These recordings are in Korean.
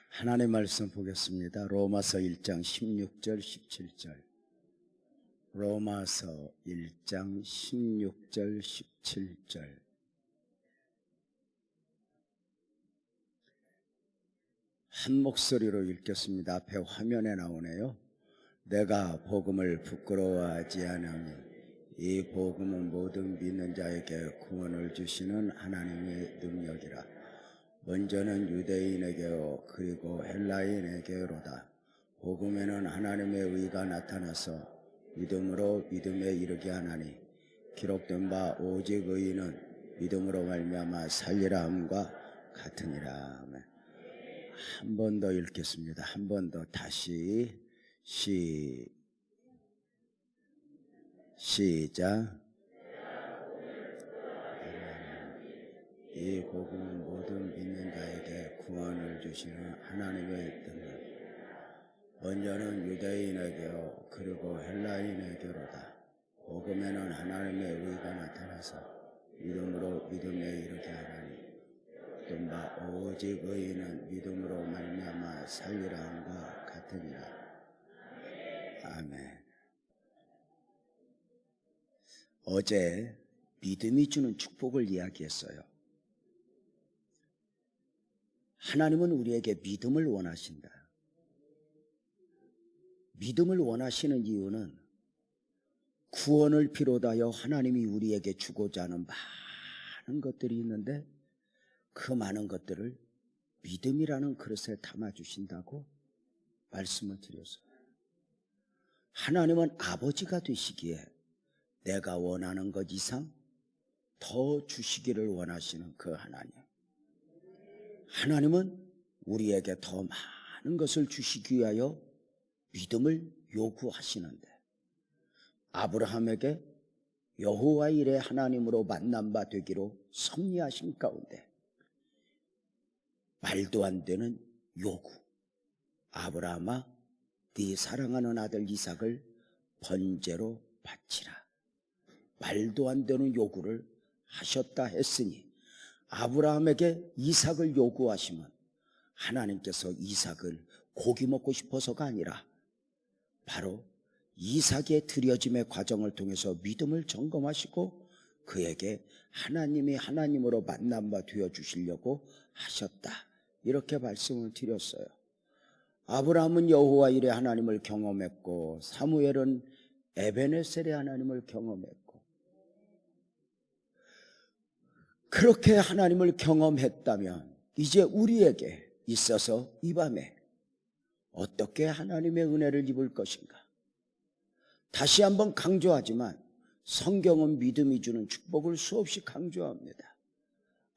하나님 말씀 보겠습니다. 로마서 1장 16절 17절. 로마서 1장 16절 17절. 한 목소리로 읽겠습니다. 앞에 화면에 나오네요. 내가 복음을 부끄러워하지 않으니 이 복음은 모든 믿는 자에게 구원을 주시는 하나님의 능력이라. 먼저는 유대인에게요 그리고 헬라인에게로다. 복음에는 하나님의 의가 나타나서 믿음으로 믿음에 이르게 하나니 기록된 바 오직 의인은 믿음으로 말미암아 살리라 함과 같으니라. 한 번 더 읽겠습니다. 한 번 더 다시 시작. 이 복음은 모든 믿는 자에게 구원을 주시는 하나님의 능력. 먼저는 유대인에게요 그리고 헬라인에게로다. 복음에는 하나님의 의가 나타나서 믿음으로 믿음에 이르게 하나니 또 오직 의인은 믿음으로 말미암아 살리라 함과 같으니라. 아멘. 어제 믿음이 주는 축복을 이야기했어요. 하나님은 우리에게 믿음을 원하신다. 믿음을 원하시는 이유는 구원을 비롯하여 하나님이 우리에게 주고자 하는 많은 것들이 있는데 그 많은 것들을 믿음이라는 그릇에 담아주신다고 말씀을 드렸어요. 하나님은 아버지가 되시기에 내가 원하는 것 이상 더 주시기를 원하시는 그 하나님. 하나님은 우리에게 더 많은 것을 주시기 위하여 믿음을 요구하시는데 아브라함에게 여호와 일의 하나님으로 만난 바 되기로 섭리하신 가운데 말도 안 되는 요구. 아브라함아 네 사랑하는 아들 이삭을 번제로 바치라. 말도 안 되는 요구를 하셨다 했으니 아브라함에게 이삭을 요구하시면 하나님께서 이삭을 고기 먹고 싶어서가 아니라 바로 이삭의 드려짐의 과정을 통해서 믿음을 점검하시고 그에게 하나님이 하나님으로 만난 바 되어주시려고 하셨다. 이렇게 말씀을 드렸어요. 아브라함은 여호와 일의 하나님을 경험했고 사무엘은 에베네셀의 하나님을 경험했고 그렇게 하나님을 경험했다면 이제 우리에게 있어서 이 밤에 어떻게 하나님의 은혜를 입을 것인가? 다시 한번 강조하지만 성경은 믿음이 주는 축복을 수없이 강조합니다.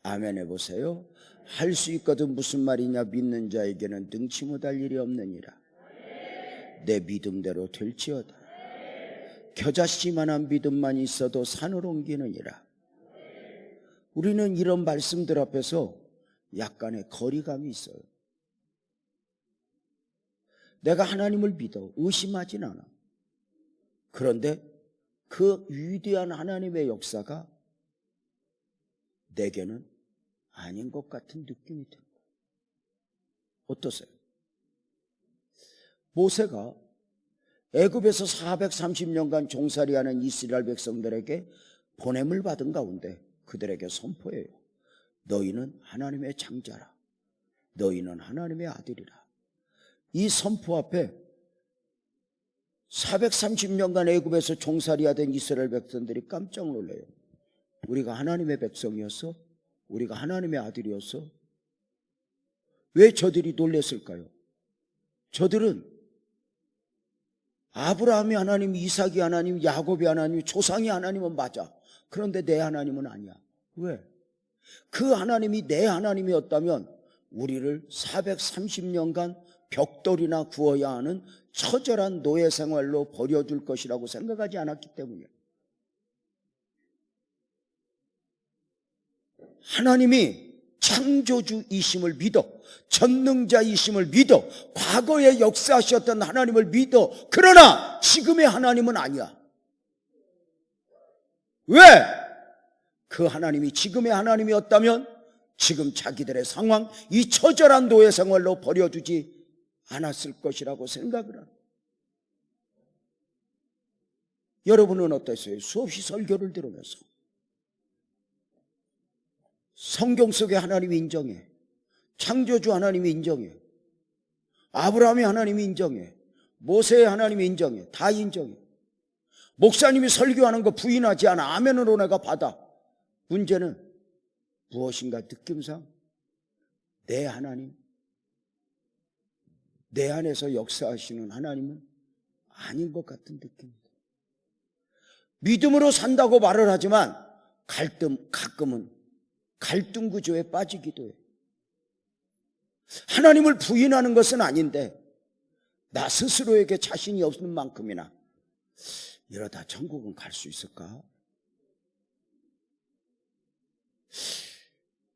아멘 해보세요. 할 수 있거든 무슨 말이냐? 믿는 자에게는 능치 못할 일이 없느니라. 내 믿음대로 될지어다. 겨자씨만한 믿음만 있어도 산을 옮기느니라. 우리는 이런 말씀들 앞에서 약간의 거리감이 있어요. 내가 하나님을 믿어 의심하진 않아. 그런데 그 위대한 하나님의 역사가 내게는 아닌 것 같은 느낌이 듭니다. 어떠세요? 모세가 애굽에서 430년간 종살이하는 이스라엘 백성들에게 보냄을 받은 가운데 그들에게 선포해요. 너희는 하나님의 장자라. 너희는 하나님의 아들이라. 이 선포 앞에 430년간 애굽에서 종살이하던 이스라엘 백성들이 깜짝 놀라요. 우리가 하나님의 백성이었어? 우리가 하나님의 아들이었어? 왜 저들이 놀랐을까요? 저들은 아브라함이 하나님, 이삭이 하나님, 야곱이 하나님, 조상이 하나님은 맞아. 그런데 내 하나님은 아니야. 왜? 그 하나님이 내 하나님이었다면 우리를 430년간 벽돌이나 구워야 하는 처절한 노예 생활로 버려줄 것이라고 생각하지 않았기 때문이에요. 하나님이 창조주이심을 믿어, 전능자이심을 믿어, 과거에 역사하셨던 하나님을 믿어. 그러나 지금의 하나님은 아니야. 왜? 그 하나님이 지금의 하나님이었다면 지금 자기들의 상황, 이 처절한 노예 생활로 버려두지 않았을 것이라고 생각을 합니다. 여러분은 어떠세요? 수없이 설교를 들으면서 성경 속에 하나님이 인정해, 창조주 하나님이 인정해, 아브라함이 하나님이 인정해, 모세의 하나님이 인정해, 다 인정해. 목사님이 설교하는 거 부인하지 않아. 아멘으로 내가 받아. 문제는 무엇인가 느낌상 내 하나님, 내 안에서 역사하시는 하나님은 아닌 것 같은 느낌입니다. 믿음으로 산다고 말을 하지만 가끔은 갈등 구조에 빠지기도 해요. 하나님을 부인하는 것은 아닌데 나 스스로에게 자신이 없는 만큼이나 이러다 천국은 갈 수 있을까?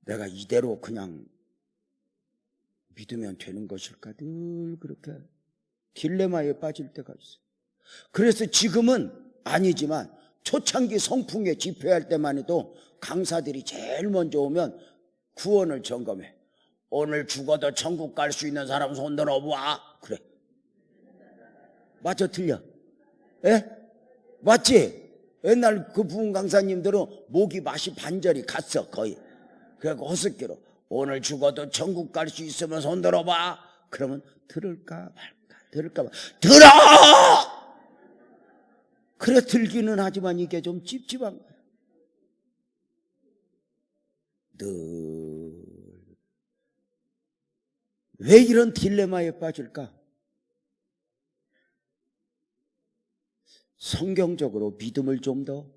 내가 이대로 그냥 믿으면 되는 것일까? 늘 그렇게 딜레마에 빠질 때가 있어요. 그래서 지금은 아니지만 초창기 성풍에 집회할 때만 해도 강사들이 제일 먼저 오면 구원을 점검해. 오늘 죽어도 천국 갈 수 있는 사람 손 들어봐. 그래. 맞아, 틀려? 예? 맞지? 옛날 그 부흥 강사님들은 목이 맛이 반절이 갔어, 거의. 그래서 허스키로 오늘 죽어도 천국 갈 수 있으면 손 들어봐. 그러면 들을까 말까, 들어! 그래, 들기는 하지만 이게 좀 찝찝한 거야. 늘 왜 이런 딜레마에 빠질까? 성경적으로 믿음을 좀 더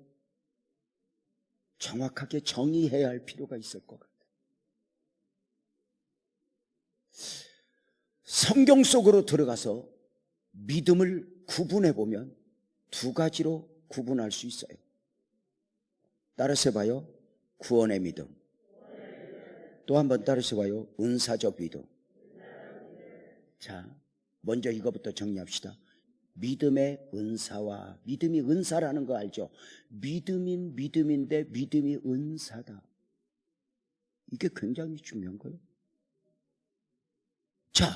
정확하게 정의해야 할 필요가 있을 것 같아요. 성경 속으로 들어가서 믿음을 구분해 보면 두 가지로 구분할 수 있어요. 따라서 해봐요. 구원의 믿음. 또 한 번 따라서 해봐요. 은사적 믿음. 자, 먼저 이거부터 정리합시다. 믿음의 은사와, 믿음이 은사라는 거 알죠? 믿음인 믿음인데 믿음이 은사다. 이게 굉장히 중요한 거예요. 자,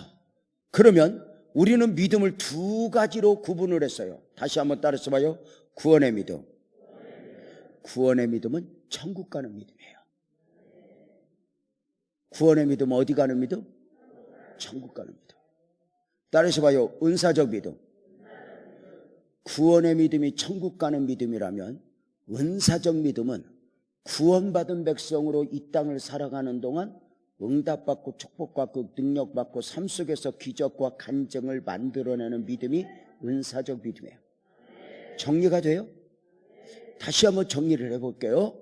그러면 우리는 믿음을 두 가지로 구분을 했어요. 다시 한번 따라서 봐요. 구원의 믿음. 구원의 믿음은 천국 가는 믿음이에요. 구원의 믿음은 어디 가는 믿음? 천국 가는 믿음. 따라서 봐요. 은사적 믿음. 구원의 믿음이 천국 가는 믿음이라면 은사적 믿음은 구원받은 백성으로 이 땅을 살아가는 동안 응답받고 축복받고 능력받고 삶 속에서 기적과 간증을 만들어내는 믿음이 은사적 믿음이에요. 정리가 돼요? 다시 한번 정리를 해볼게요.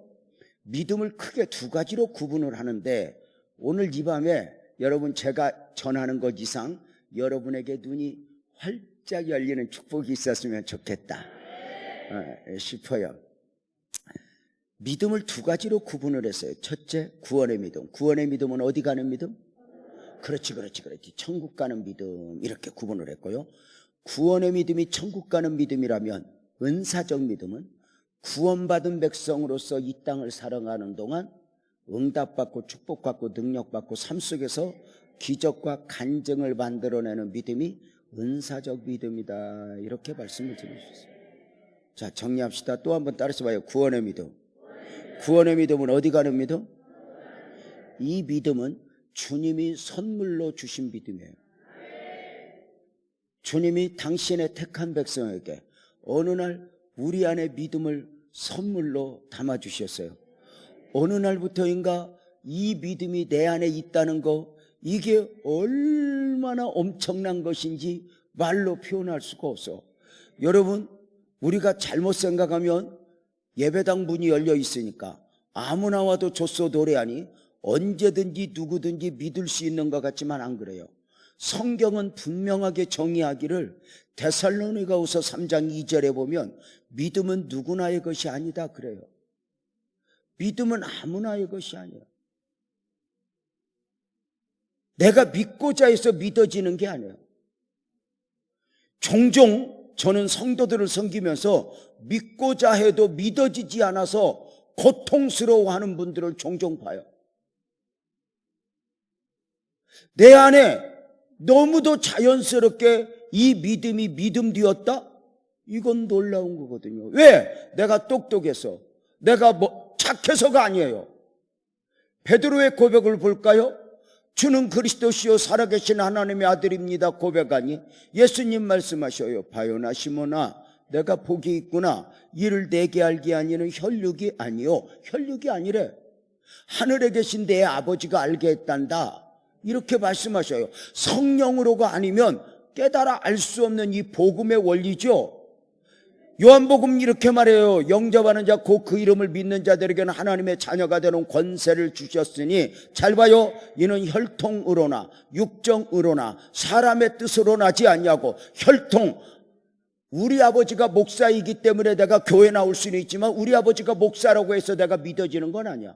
믿음을 크게 두 가지로 구분을 하는데 오늘 이 밤에 여러분 제가 전하는 것 이상 여러분에게 눈이 활짝 열리는 축복이 있었으면 좋겠다 싶어요. 믿음을 두 가지로 구분을 했어요. 첫째, 구원의 믿음. 구원의 믿음은 어디 가는 믿음? 그렇지. 천국 가는 믿음. 이렇게 구분을 했고요. 구원의 믿음이 천국 가는 믿음이라면 은사적 믿음은 구원받은 백성으로서 이 땅을 살아가는 동안 응답받고 축복받고 능력받고 삶 속에서 기적과 간증을 만들어내는 믿음이 은사적 믿음이다. 이렇게 말씀을 드리셨어요. 자, 정리합시다. 또 한번 따라서 봐요. 구원의 믿음. 구원의 믿음은 어디 가는 믿음? 이 믿음은 주님이 선물로 주신 믿음이에요. 주님이 당신의 택한 백성에게 어느 날 우리 안에 믿음을 선물로 담아주셨어요. 어느 날부터인가 이 믿음이 내 안에 있다는 거, 이게 얼마나 엄청난 것인지 말로 표현할 수가 없어. 여러분, 우리가 잘못 생각하면 예배당 문이 열려 있으니까 아무나 와도 줬어 노래하니 언제든지 누구든지 믿을 수 있는 것 같지만 안 그래요. 성경은 분명하게 정의하기를 데살로니가후서 3장 2절에 보면 믿음은 누구나의 것이 아니다 그래요. 믿음은 아무나의 것이 아니에요. 내가 믿고자 해서 믿어지는 게 아니에요. 종종 저는 성도들을 섬기면서 믿고자 해도 믿어지지 않아서 고통스러워하는 분들을 종종 봐요. 내 안에 너무도 자연스럽게 이 믿음이 믿음 되었다? 이건 놀라운 거거든요. 왜? 내가 똑똑해서, 내가 착해서가 아니에요. 베드로의 고백을 볼까요? 주는 그리스도시요 살아계신 하나님의 아들입니다 고백하니 예수님 말씀하셔요. 바요나 시몬아, 내가 복이 있구나. 이를 내게 알게 하니는 혈육이 아니요. 혈육이 아니래. 하늘에 계신 내 아버지가 알게 했단다. 이렇게 말씀하셔요. 성령으로가 아니면 깨달아 알 수 없는 이 복음의 원리죠. 요한복음 이렇게 말해요. 영접하는 자 곧 그 이름을 믿는 자들에게는 하나님의 자녀가 되는 권세를 주셨으니 잘 봐요. 이는 혈통으로나 육정으로나 사람의 뜻으로 나지 않냐고. 혈통, 우리 아버지가 목사이기 때문에 내가 교회 나올 수는 있지만 우리 아버지가 목사라고 해서 내가 믿어지는 건 아니야.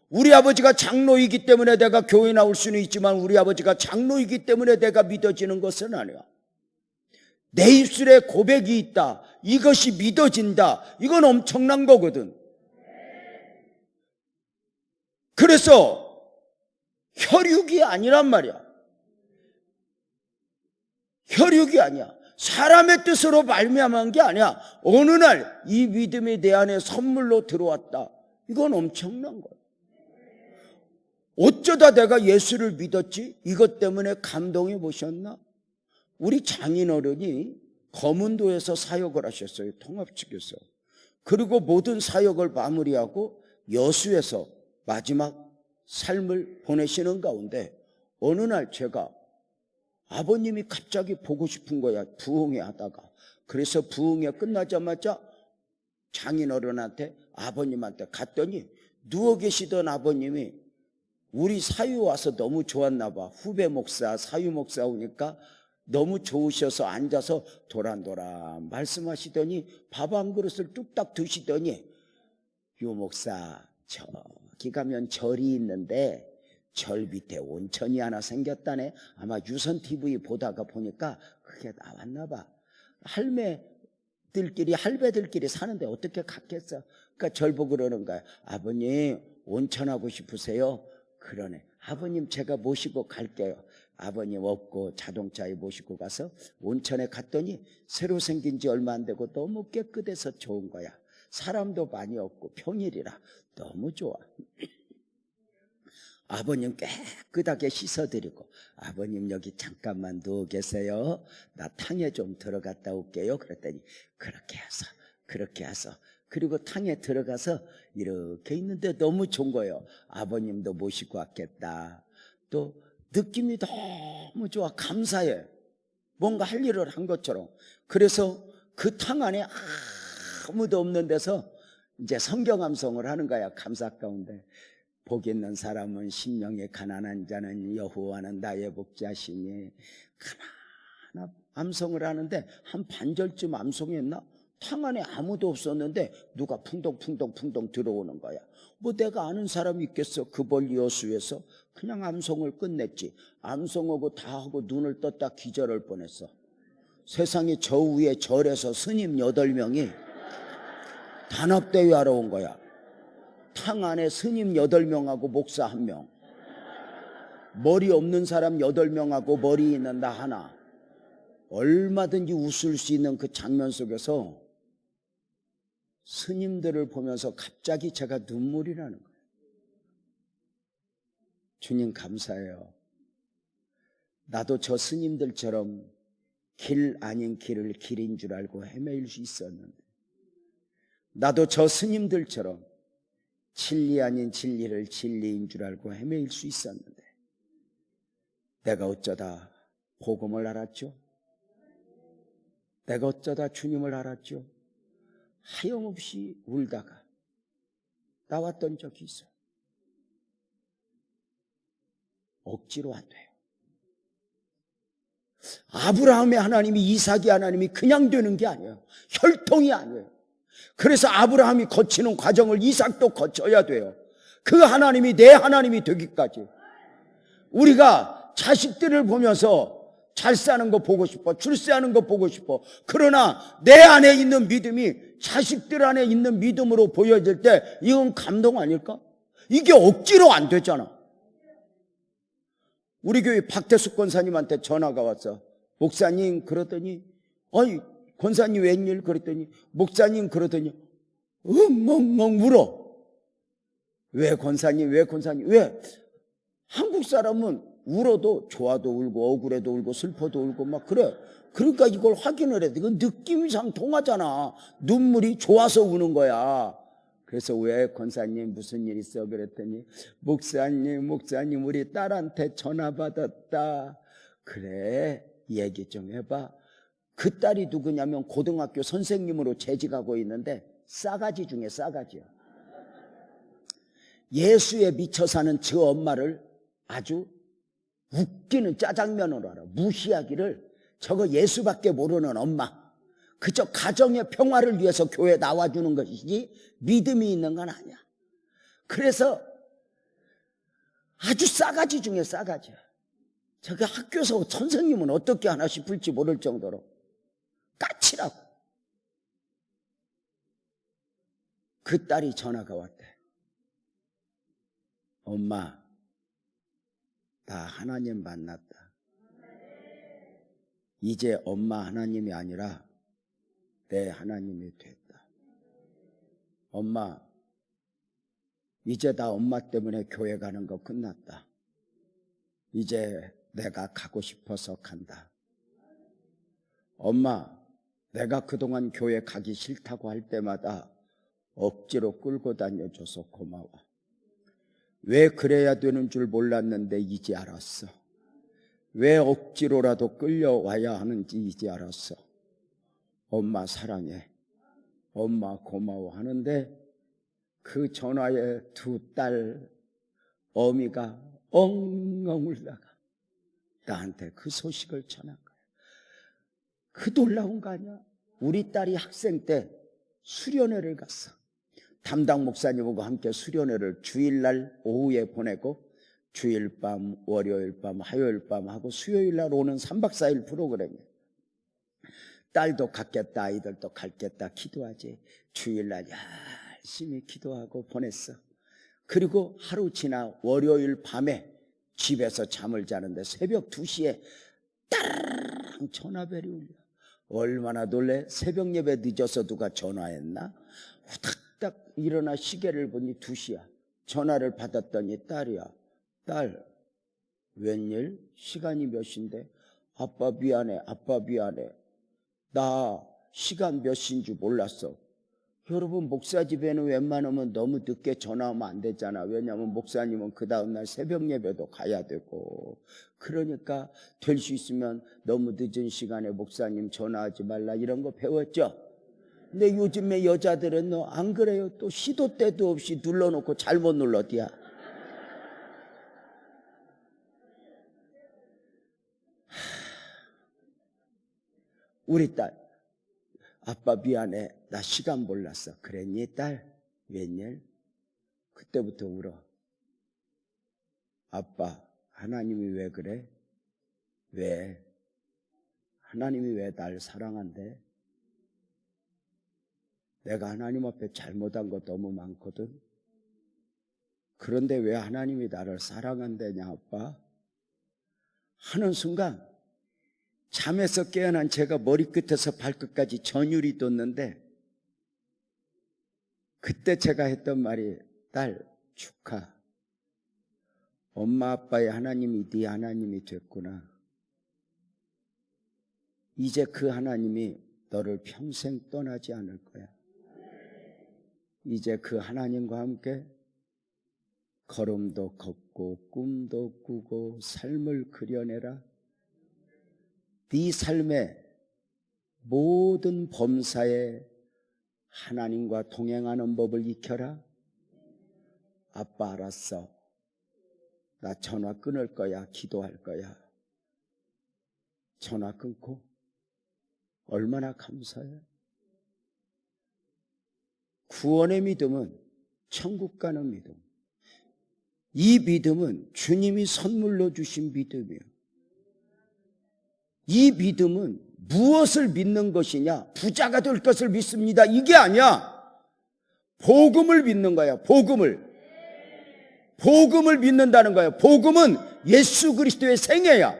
우리 아버지가 장로이기 때문에 내가 교회 나올 수는 있지만 우리 아버지가 장로이기 때문에 내가 믿어지는 것은 아니야. 내 입술에 고백이 있다. 이것이 믿어진다. 이건 엄청난 거거든. 그래서 혈육이 아니란 말이야. 혈육이 아니야. 사람의 뜻으로 말미암은 게 아니야. 어느 날 이 믿음이 내 안에 선물로 들어왔다. 이건 엄청난 거야. 어쩌다 내가 예수를 믿었지? 이것 때문에 감동해 보셨나? 우리 장인어른이 거문도에서 사역을 하셨어요. 통합 측에서. 그리고 모든 사역을 마무리하고 여수에서 마지막 삶을 보내시는 가운데 어느 날 제가 아버님이 갑자기 보고 싶은 거야. 부흥회 하다가. 그래서 부흥회 끝나자마자 장인어른한테 아버님한테 갔더니 누워 계시던 아버님이 우리 사유 와서 너무 좋았나 봐. 후배 목사, 사유 목사 오니까 너무 좋으셔서 앉아서 도란도란 말씀하시더니 밥 한 그릇을 뚝딱 드시더니 유 목사, 저기 가면 절이 있는데 절 밑에 온천이 하나 생겼다네. 아마 유선 TV 보다가 보니까 그게 나왔나 봐. 할배들끼리 사는데 어떻게 갔겠어? 그러니까 절 보고 그러는 거야. 아버님 온천하고 싶으세요? 그러네. 아버님 제가 모시고 갈게요. 아버님 없고 자동차에 모시고 가서 온천에 갔더니 새로 생긴 지 얼마 안 되고 너무 깨끗해서 좋은 거야. 사람도 많이 없고 평일이라 너무 좋아. 아버님 깨끗하게 씻어드리고 아버님 여기 잠깐만 누워 계세요. 나 탕에 좀 들어갔다 올게요. 그랬더니 그렇게 해서 그리고 탕에 들어가서 이렇게 있는데 너무 좋은 거예요. 아버님도 모시고 왔겠다. 또 느낌이 너무 좋아. 감사해. 뭔가 할 일을 한 것처럼. 그래서 그 탕 안에 아무도 없는 데서 이제 성경 암송을 하는 거야. 감사 가운데. 복 있는 사람은 심령이 가난한 자는 여호와는 나의 복자시니. 가난한 암송을 하는데 한 반절쯤 암송했나? 탕 안에 아무도 없었는데 누가 풍덩 들어오는 거야. 뭐 내가 아는 사람이 있겠어. 그 멀리 여수에서 그냥 암송을 끝냈지. 암송하고 다 하고 눈을 떴다 기절할 뻔했어. 세상에 저 위에 절에서 스님 8명이 단합대회 하러 온 거야. 탕 안에 스님 8명하고 목사 1명. 머리 없는 사람 8명하고 머리 있는 나 하나. 얼마든지 웃을 수 있는 그 장면 속에서 스님들을 보면서 갑자기 제가 눈물이 나는 거예요. 주님 감사해요. 나도 저 스님들처럼 길 아닌 길을 길인 줄 알고 헤매일 수 있었는데, 나도 저 스님들처럼 진리 아닌 진리를 진리인 줄 알고 헤매일 수 있었는데, 내가 어쩌다 복음을 알았죠? 내가 어쩌다 주님을 알았죠? 하염없이 울다가 나왔던 적이 있어요. 억지로 안 돼요. 아브라함의 하나님이, 이삭의 하나님이 그냥 되는 게 아니에요. 혈통이 아니에요. 그래서 아브라함이 거치는 과정을 이삭도 거쳐야 돼요. 그 하나님이 내 하나님이 되기까지. 우리가 자식들을 보면서 잘 사는 거 보고 싶어, 출세하는 거 보고 싶어. 그러나 내 안에 있는 믿음이 자식들 안에 있는 믿음으로 보여질 때 이건 감동 아닐까? 이게 억지로 안 되잖아. 우리 교회 박태숙 권사님한테 전화가 왔어. 목사님 그러더니 아니 권사님 웬일 그랬더니 목사님 그러더니 엉엉엉 울어. 왜 권사님 왜 한국 사람은 울어도 좋아도 울고 억울해도 울고 슬퍼도 울고 막 그래. 그러니까 이걸 확인을 해야 돼. 이건 느낌상 통하잖아. 눈물이 좋아서 우는 거야. 그래서 왜 권사님 무슨 일 있어 그랬더니 목사님 우리 딸한테 전화 받았다. 그래 얘기 좀 해봐. 그 딸이 누구냐면 고등학교 선생님으로 재직하고 있는데 싸가지 중에 싸가지야. 예수에 미쳐 사는 저 엄마를 아주 웃기는 짜장면으로 알아. 무시하기를. 저거 예수밖에 모르는 엄마. 그저 가정의 평화를 위해서 교회에 나와주는 것이지 믿음이 있는 건 아니야. 그래서 아주 싸가지 중에 싸가지야. 저게 학교에서 선생님은 어떻게 하나 싶을지 모를 정도로 까칠하고. 그 딸이 전화가 왔대. 엄마, 나 하나님 만났다. 이제 엄마 하나님이 아니라 내 하나님이 됐다. 엄마, 이제 나 엄마 때문에 교회 가는 거 끝났다. 이제 내가 가고 싶어서 간다. 엄마, 내가 그동안 교회 가기 싫다고 할 때마다 억지로 끌고 다녀줘서 고마워. 왜 그래야 되는 줄 몰랐는데 이제 알았어. 왜 억지로라도 끌려와야 하는지 이제 알았어. 엄마 사랑해. 엄마 고마워 하는데 그 전화에 두 딸 어미가 엉엉 울다가 나한테 그 소식을 전한 거야. 그 놀라운 거 아니야? 우리 딸이 학생 때 수련회를 갔어. 담당 목사님하고 함께 수련회를 주일날 오후에 보내고 주일 밤, 월요일 밤, 화요일 밤 하고 수요일 날 오는 3박 4일 프로그램이에요. 딸도 갔겠다, 아이들도 갔겠다 기도하지. 주일날 열심히 기도하고 보냈어. 그리고 하루 지나 월요일 밤에 집에서 잠을 자는데 새벽 2시에 따르릉 전화벨이 울려. 얼마나 놀래? 새벽 예배 늦어서 누가 전화했나? 후닥닥 일어나 시계를 보니 2시야. 전화를 받았더니 딸이야. 딸, 웬일? 시간이 몇 시인데? 아빠 미안해. 나 시간 몇 시인 줄 몰랐어. 여러분, 목사 집에는 웬만하면 너무 늦게 전화하면 안 되잖아. 왜냐하면 목사님은 그 다음날 새벽 예배도 가야 되고. 그러니까 될 수 있으면 너무 늦은 시간에 목사님 전화하지 말라 이런 거 배웠죠? 근데 요즘에 여자들은 너 안 그래요? 또 시도 때도 없이 눌러놓고 잘못 눌렀디야. 우리 딸, 아빠 미안해. 나 시간 몰랐어. 그랬니 딸? 웬일? 그때부터 울어. 아빠, 하나님이 왜 그래? 왜? 하나님이 왜 날 사랑한대? 내가 하나님 앞에 잘못한 거 너무 많거든. 그런데 왜 하나님이 나를 사랑한대냐 아빠? 하는 순간 잠에서 깨어난 제가 머리끝에서 발끝까지 전율이 돋는데 그때 제가 했던 말이 딸 축하. 엄마 아빠의 하나님이 네 하나님이 됐구나. 이제 그 하나님이 너를 평생 떠나지 않을 거야. 이제 그 하나님과 함께 걸음도 걷고 꿈도 꾸고 삶을 그려내라. 네 삶의 모든 범사에 하나님과 동행하는 법을 익혀라. 아빠 알았어. 나 전화 끊을 거야. 기도할 거야. 전화 끊고 얼마나 감사해. 구원의 믿음은 천국 가는 믿음. 이 믿음은 주님이 선물로 주신 믿음이에요. 이 믿음은 무엇을 믿는 것이냐? 부자가 될 것을 믿습니다. 이게 아니야. 복음을 믿는 거야. 복음을. 복음을 믿는다는 거예요. 복음은 예수 그리스도의 생애야.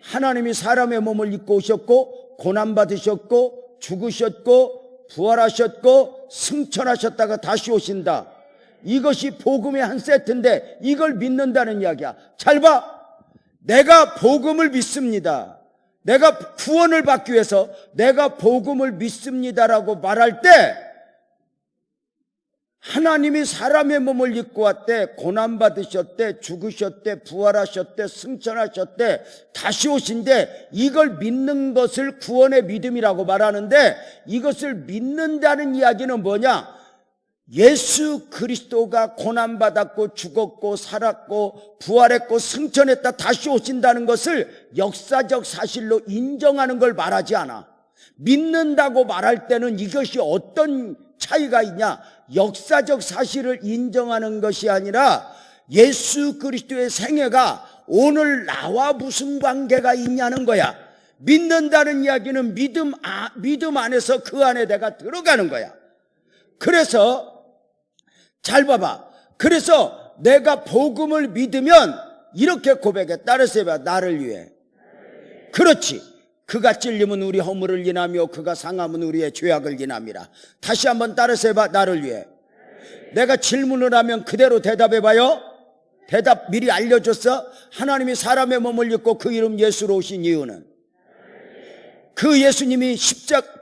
하나님이 사람의 몸을 입고 오셨고 고난받으셨고 죽으셨고 부활하셨고 승천하셨다가 다시 오신다. 이것이 복음의 한 세트인데 이걸 믿는다는 이야기야. 잘 봐. 내가 복음을 믿습니다. 내가 구원을 받기 위해서 내가 복음을 믿습니다라고 말할 때 하나님이 사람의 몸을 입고 왔대, 고난받으셨대, 죽으셨대, 부활하셨대, 승천하셨대, 다시 오신대. 이걸 믿는 것을 구원의 믿음이라고 말하는데 이것을 믿는다는 이야기는 뭐냐? 예수 그리스도가 고난받았고 죽었고 살았고 부활했고 승천했다 다시 오신다는 것을 역사적 사실로 인정하는 걸 말하지 않아. 믿는다고 말할 때는 이것이 어떤 차이가 있냐? 역사적 사실을 인정하는 것이 아니라 예수 그리스도의 생애가 오늘 나와 무슨 관계가 있냐는 거야. 믿는다는 이야기는 믿음 안에서 그 안에 내가 들어가는 거야. 그래서 잘 봐봐. 그래서 내가 복음을 믿으면 이렇게 고백해. 따라서 해봐. 나를 위해. 그렇지. 그가 찔림은 우리 허물을 인하며 그가 상함은 우리의 죄악을 인함이라. 다시 한번 따라서 해봐. 나를 위해. 내가 질문을 하면 그대로 대답해봐요. 대답 미리 알려줬어. 하나님이 사람의 몸을 입고 그 이름 예수로 오신 이유는, 그 예수님이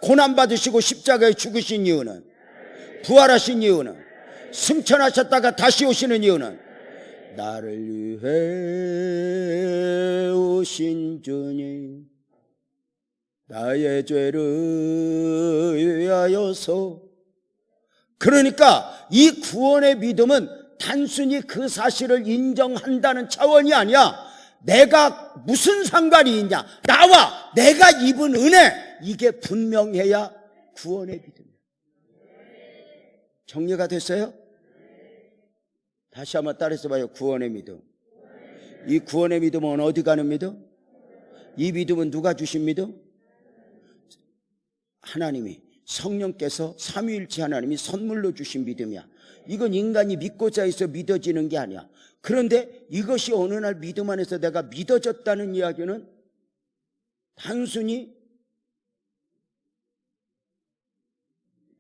고난받으시고 십자가에 죽으신 이유는, 부활하신 이유는, 승천하셨다가 다시 오시는 이유는 나를 위해 오신 주님 나의 죄를 위하여서. 그러니까 이 구원의 믿음은 단순히 그 사실을 인정한다는 차원이 아니야. 내가 무슨 상관이 있냐, 나와 내가 입은 은혜, 이게 분명해야 구원의 믿음이야. 정리가 됐어요? 다시 한번 따라서 봐요. 구원의 믿음. 이 구원의 믿음은 어디 가는 믿음? 이 믿음은 누가 주신 믿음? 하나님이, 성령께서 삼위일체 하나님이 선물로 주신 믿음이야. 이건 인간이 믿고자 해서 믿어지는 게 아니야. 그런데 이것이 어느 날 믿음 안에서 내가 믿어졌다는 이야기는 단순히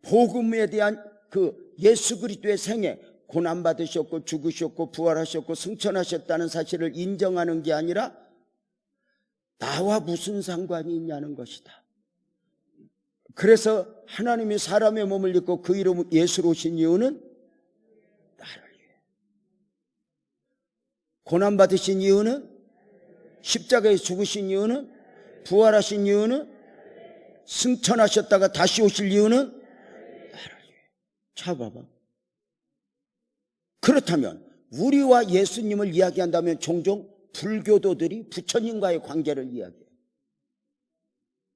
복음에 대한 그 예수 그리스도의 생애, 고난받으셨고 죽으셨고 부활하셨고 승천하셨다는 사실을 인정하는 게 아니라 나와 무슨 상관이 있냐는 것이다. 그래서 하나님이 사람의 몸을 입고 그 이름 예수로 오신 이유는 나를 위해. 고난받으신 이유는, 십자가에 죽으신 이유는, 부활하신 이유는, 승천하셨다가 다시 오실 이유는 나를 위해. 자 봐봐. 그렇다면 우리와 예수님을 이야기한다면 종종 불교도들이 부처님과의 관계를 이야기해요.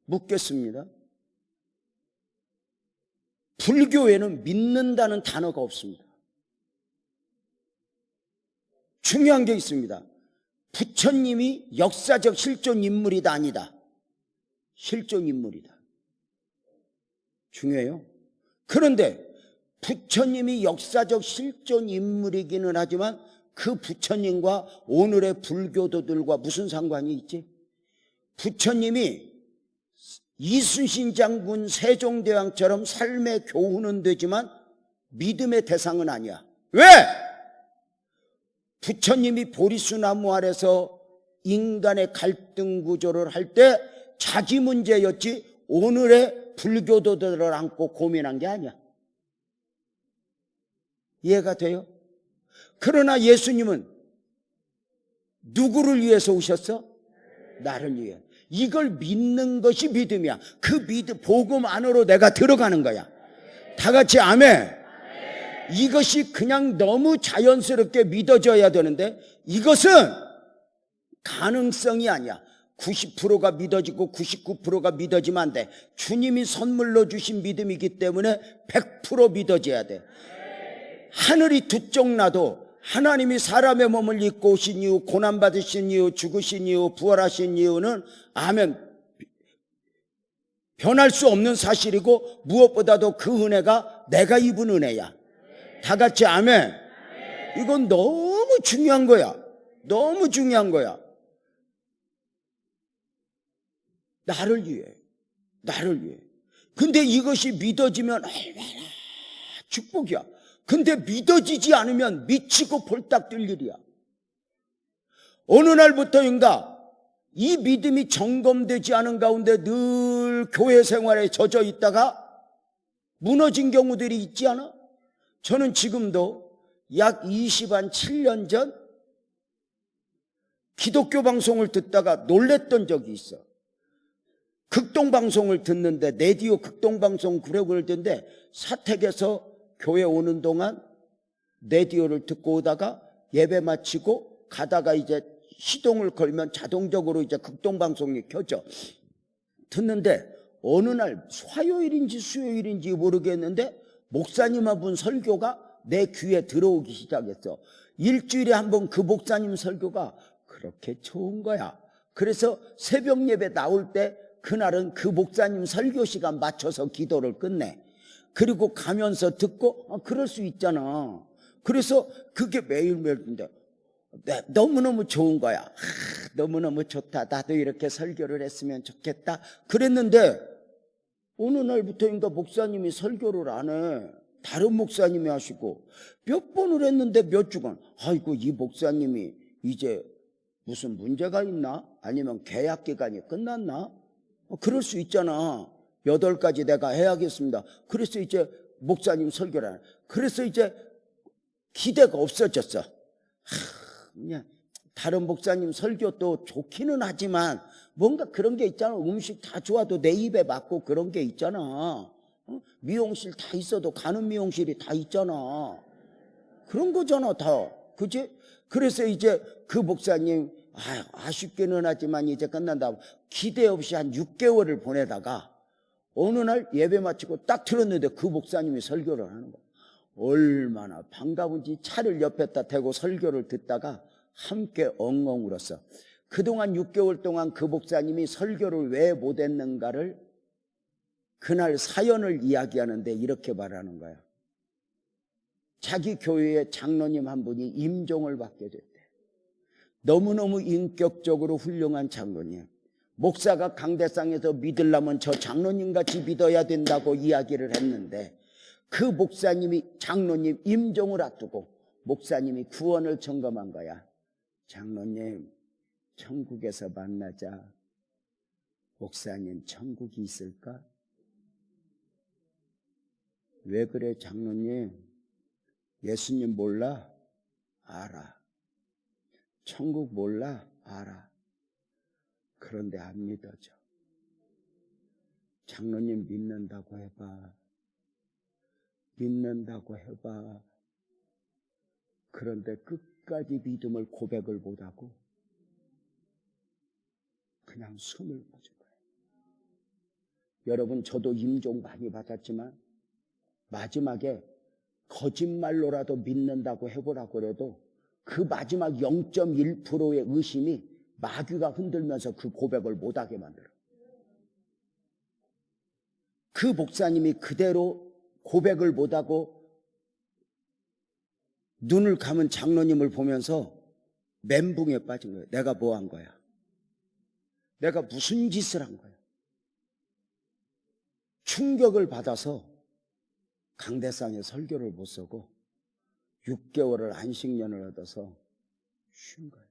묻겠습니다. 불교에는 믿는다는 단어가 없습니다. 중요한 게 있습니다. 부처님이 역사적 실존 인물이다 아니다? 실존 인물이다. 중요해요. 그런데 부처님이 역사적 실존 인물이기는 하지만 그 부처님과 오늘의 불교도들과 무슨 상관이 있지? 부처님이 이순신 장군, 세종대왕처럼 삶의 교훈은 되지만 믿음의 대상은 아니야. 왜? 부처님이 보리수나무 아래서 인간의 갈등 구조를 할 때 자기 문제였지 오늘의 불교도들을 안고 고민한 게 아니야. 이해가 돼요? 그러나 예수님은 누구를 위해서 오셨어? 나를 위해. 이걸 믿는 것이 믿음이야. 그 믿음, 복음 안으로 내가 들어가는 거야. 다 같이 아멘. 이것이 그냥 너무 자연스럽게 믿어져야 되는데 이것은 가능성이 아니야. 90%가 믿어지고 99%가 믿어지면 안 돼. 주님이 선물로 주신 믿음이기 때문에 100% 믿어져야 돼. 하늘이 두 쪽 나도 하나님이 사람의 몸을 입고 오신 이유, 고난받으신 이유, 죽으신 이유, 부활하신 이유는 아멘, 변할 수 없는 사실이고 무엇보다도 그 은혜가 내가 입은 은혜야. 다 같이 아멘. 이건 너무 중요한 거야. 너무 중요한 거야. 나를 위해. 나를 위해. 근데 이것이 믿어지면 얼마나 축복이야. 근데 믿어지지 않으면 미치고 볼딱 뛸 일이야. 어느 날부터인가 이 믿음이 점검되지 않은 가운데 늘 교회 생활에 젖어 있다가 무너진 경우들이 있지 않아? 저는 지금도 약 7년 전 기독교 방송을 듣다가 놀랬던 적이 있어. 극동방송을 듣는데, 라디오 극동방송 구력을 듣는데 사택에서 교회 오는 동안 라디오를 듣고 오다가 예배 마치고 가다가 이제 시동을 걸면 자동적으로 이제 극동방송이 켜져. 듣는데 어느 날 화요일인지 수요일인지 모르겠는데 목사님 한 분 설교가 내 귀에 들어오기 시작했어. 일주일에 한 번 그 목사님 설교가 그렇게 좋은 거야. 그래서 새벽 예배 나올 때 그날은 그 목사님 설교 시간 맞춰서 기도를 끝내. 그리고 가면서 듣고 그럴 수 있잖아. 그래서 그게 매일매일인데 너무너무 좋은 거야. 너무너무 좋다. 나도 이렇게 설교를 했으면 좋겠다. 그랬는데 어느 날부터인가 목사님이 설교를 안 해. 다른 목사님이 하시고 몇 번을 했는데 몇 주간 아이고 이 목사님이 이제 무슨 문제가 있나? 아니면 계약 기간이 끝났나? 그럴 수 있잖아. 8가지 내가 해야겠습니다. 그래서 이제 목사님 설교를 안 해. 그래서 이제 기대가 없어졌어. 그냥 다른 목사님 설교도 좋기는 하지만 뭔가 그런 게 있잖아. 음식 다 좋아도 내 입에 맞고 그런 게 있잖아. 미용실 다 있어도 가는 미용실이 다 있잖아. 그런 거잖아 다. 그치? 그래서 이제 그 목사님 아쉽기는 하지만 이제 끝난다. 기대 없이 한 6개월을 보내다가 어느 날 예배 마치고 딱 들었는데 그 목사님이 설교를 하는 거야. 얼마나 반가운지 차를 옆에다 대고 설교를 듣다가 함께 엉엉 울었어. 그동안 6개월 동안 그 목사님이 설교를 왜 못했는가를 그날 사연을 이야기하는데 이렇게 말하는 거야. 자기 교회의 장로님 한 분이 임종을 받게 됐대. 너무너무 인격적으로 훌륭한 장로님. 목사가 강대상에서 믿으려면 저 장로님같이 믿어야 된다고 이야기를 했는데 그 목사님이 장로님 임종을 앞두고 목사님이 구원을 청검한 거야. 장로님, 천국에서 만나자. 목사님, 천국이 있을까? 왜 그래, 장로님? 예수님 몰라? 알아. 천국 몰라? 알아. 그런데 안 믿어져. 장로님 믿는다고 해봐. 믿는다고 해봐. 그런데 끝까지 믿음을 고백을 못하고 그냥 숨을 꽂은 거예요. 여러분, 저도 임종 많이 받았지만 마지막에 거짓말로라도 믿는다고 해보라고 해도 그 마지막 0.1%의 의심이 마귀가 흔들면서 그 고백을 못하게 만들어. 그 목사님이 그대로 고백을 못하고 눈을 감은 장로님을 보면서 멘붕에 빠진 거예요. 내가 뭐 한 거야? 내가 무슨 짓을 한 거야? 충격을 받아서 강대상에 설교를 못 서고 6개월을 안식년을 얻어서 쉰 거예요.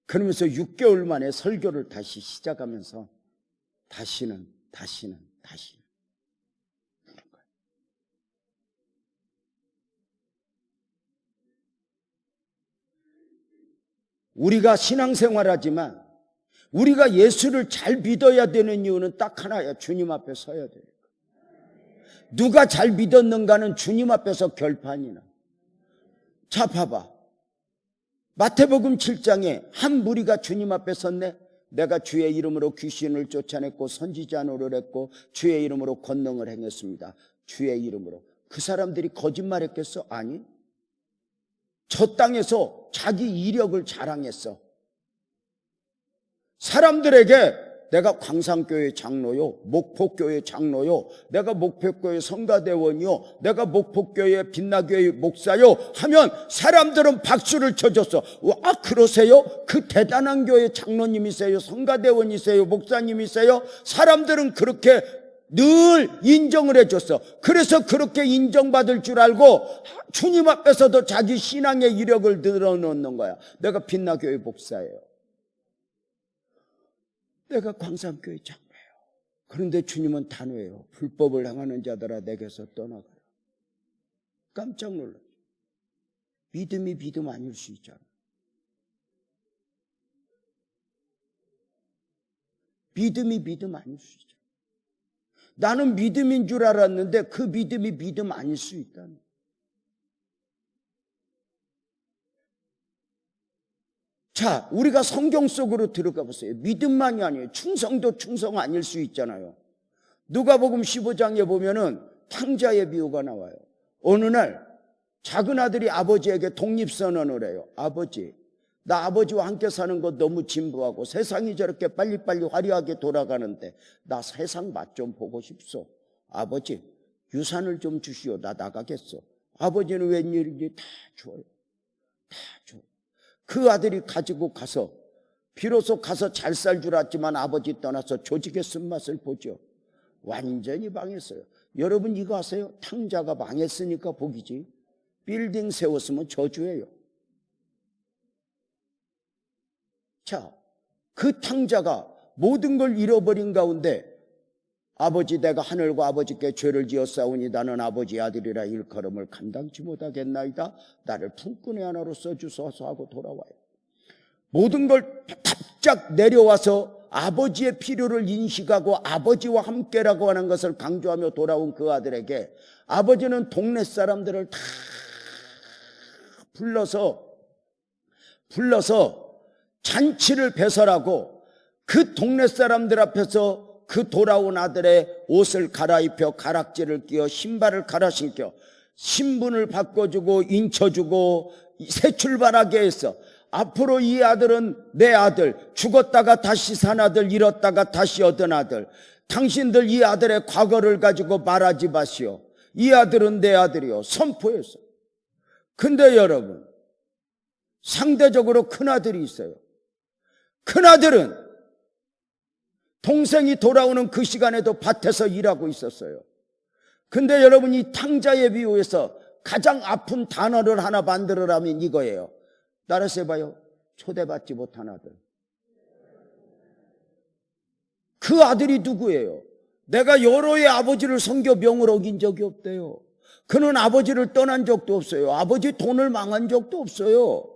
그러면서 6개월 만에 설교를 다시 시작하면서 다시는 우리가 신앙생활하지만 우리가 예수를 잘 믿어야 되는 이유는 딱 하나야. 주님 앞에 서야 돼요. 누가 잘 믿었는가는 주님 앞에서 결판이나. 자, 봐봐. 마태복음 7장에 한 무리가 주님 앞에 섰네. 내가 주의 이름으로 귀신을 쫓아냈고 선지자 노릇을 했고 주의 이름으로 권능을 행했습니다. 주의 이름으로. 그 사람들이 거짓말했겠어? 아니. 저 땅에서 자기 이력을 자랑했어. 사람들에게 내가 광산교회 장로요, 목포교회 장로요, 내가 목포교회 성가대원이요, 내가 목포교회 빛나교회 목사요 하면 사람들은 박수를 쳐줬어. 와, 그러세요? 그 대단한 교회 장로님이세요? 성가대원이세요? 목사님이세요? 사람들은 그렇게 늘 인정을 해줬어. 그래서 그렇게 인정받을 줄 알고 주님 앞에서도 자기 신앙의 이력을 드러놓는 거야. 내가 빛나교회 목사예요. 내가 광산교회 장로예요. 그런데 주님은 단호해요. 불법을 행하는 자들아 내게서 떠나가라. 깜짝 놀랐어. 믿음이 믿음 아닐 수 있잖아. 믿음이 믿음 아닐 수 있잖아. 나는 믿음인 줄 알았는데 그 믿음이 믿음 아닐 수 있다는. 자, 우리가 성경 속으로 들어가 보세요. 믿음만이 아니에요. 충성도 충성 아닐 수 있잖아요. 누가복음 15장에 보면은 탕자의 비유가 나와요. 어느 날 작은 아들이 아버지에게 독립선언을 해요. 아버지, 나 아버지와 함께 사는 거 너무 진부하고 세상이 저렇게 빨리빨리 화려하게 돌아가는데 나 세상 맛 좀 보고 싶소. 아버지, 유산을 좀 주시오. 나 나가겠어. 아버지는 웬일인지 다 줘요. 다 줘요. 그 아들이 가지고 가서 비로소 가서 잘 살 줄 알았지만 아버지 떠나서 조직의 쓴맛을 보죠. 완전히 망했어요. 여러분 이거 아세요? 탕자가 망했으니까 복이지. 빌딩 세웠으면 저주예요. 자, 그 탕자가 모든 걸 잃어버린 가운데 아버지, 내가 하늘과 아버지께 죄를 지었사오니 나는 아버지 아들이라 일컬음을 감당치 못하겠나이다. 나를 품꾼의 하나로 써주소서 하고 돌아와요. 모든 걸 답작 내려와서 아버지의 필요를 인식하고 아버지와 함께라고 하는 것을 강조하며 돌아온 그 아들에게 아버지는 동네 사람들을 다 불러서 잔치를 배설하고 그 동네 사람들 앞에서 그 돌아온 아들의 옷을 갈아입혀 가락지를 끼워 신발을 갈아 신겨 신분을 바꿔주고 인쳐주고 새 출발하게 했어. 앞으로 이 아들은 내 아들, 죽었다가 다시 산 아들, 잃었다가 다시 얻은 아들. 당신들 이 아들의 과거를 가지고 말하지 마시오. 이 아들은 내 아들이요. 선포했어. 근데 여러분, 상대적으로 큰 아들이 있어요. 큰 아들은 동생이 돌아오는 그 시간에도 밭에서 일하고 있었어요. 근데 여러분, 이 탕자의 비유에서 가장 아픈 단어를 하나 만들어라면 이거예요. 따라서 해봐요. 초대받지 못한 아들. 그 아들이 누구예요? 내가 여러의 아버지를 섬겨 명을 어긴 적이 없대요. 그는 아버지를 떠난 적도 없어요. 아버지 돈을 망한 적도 없어요.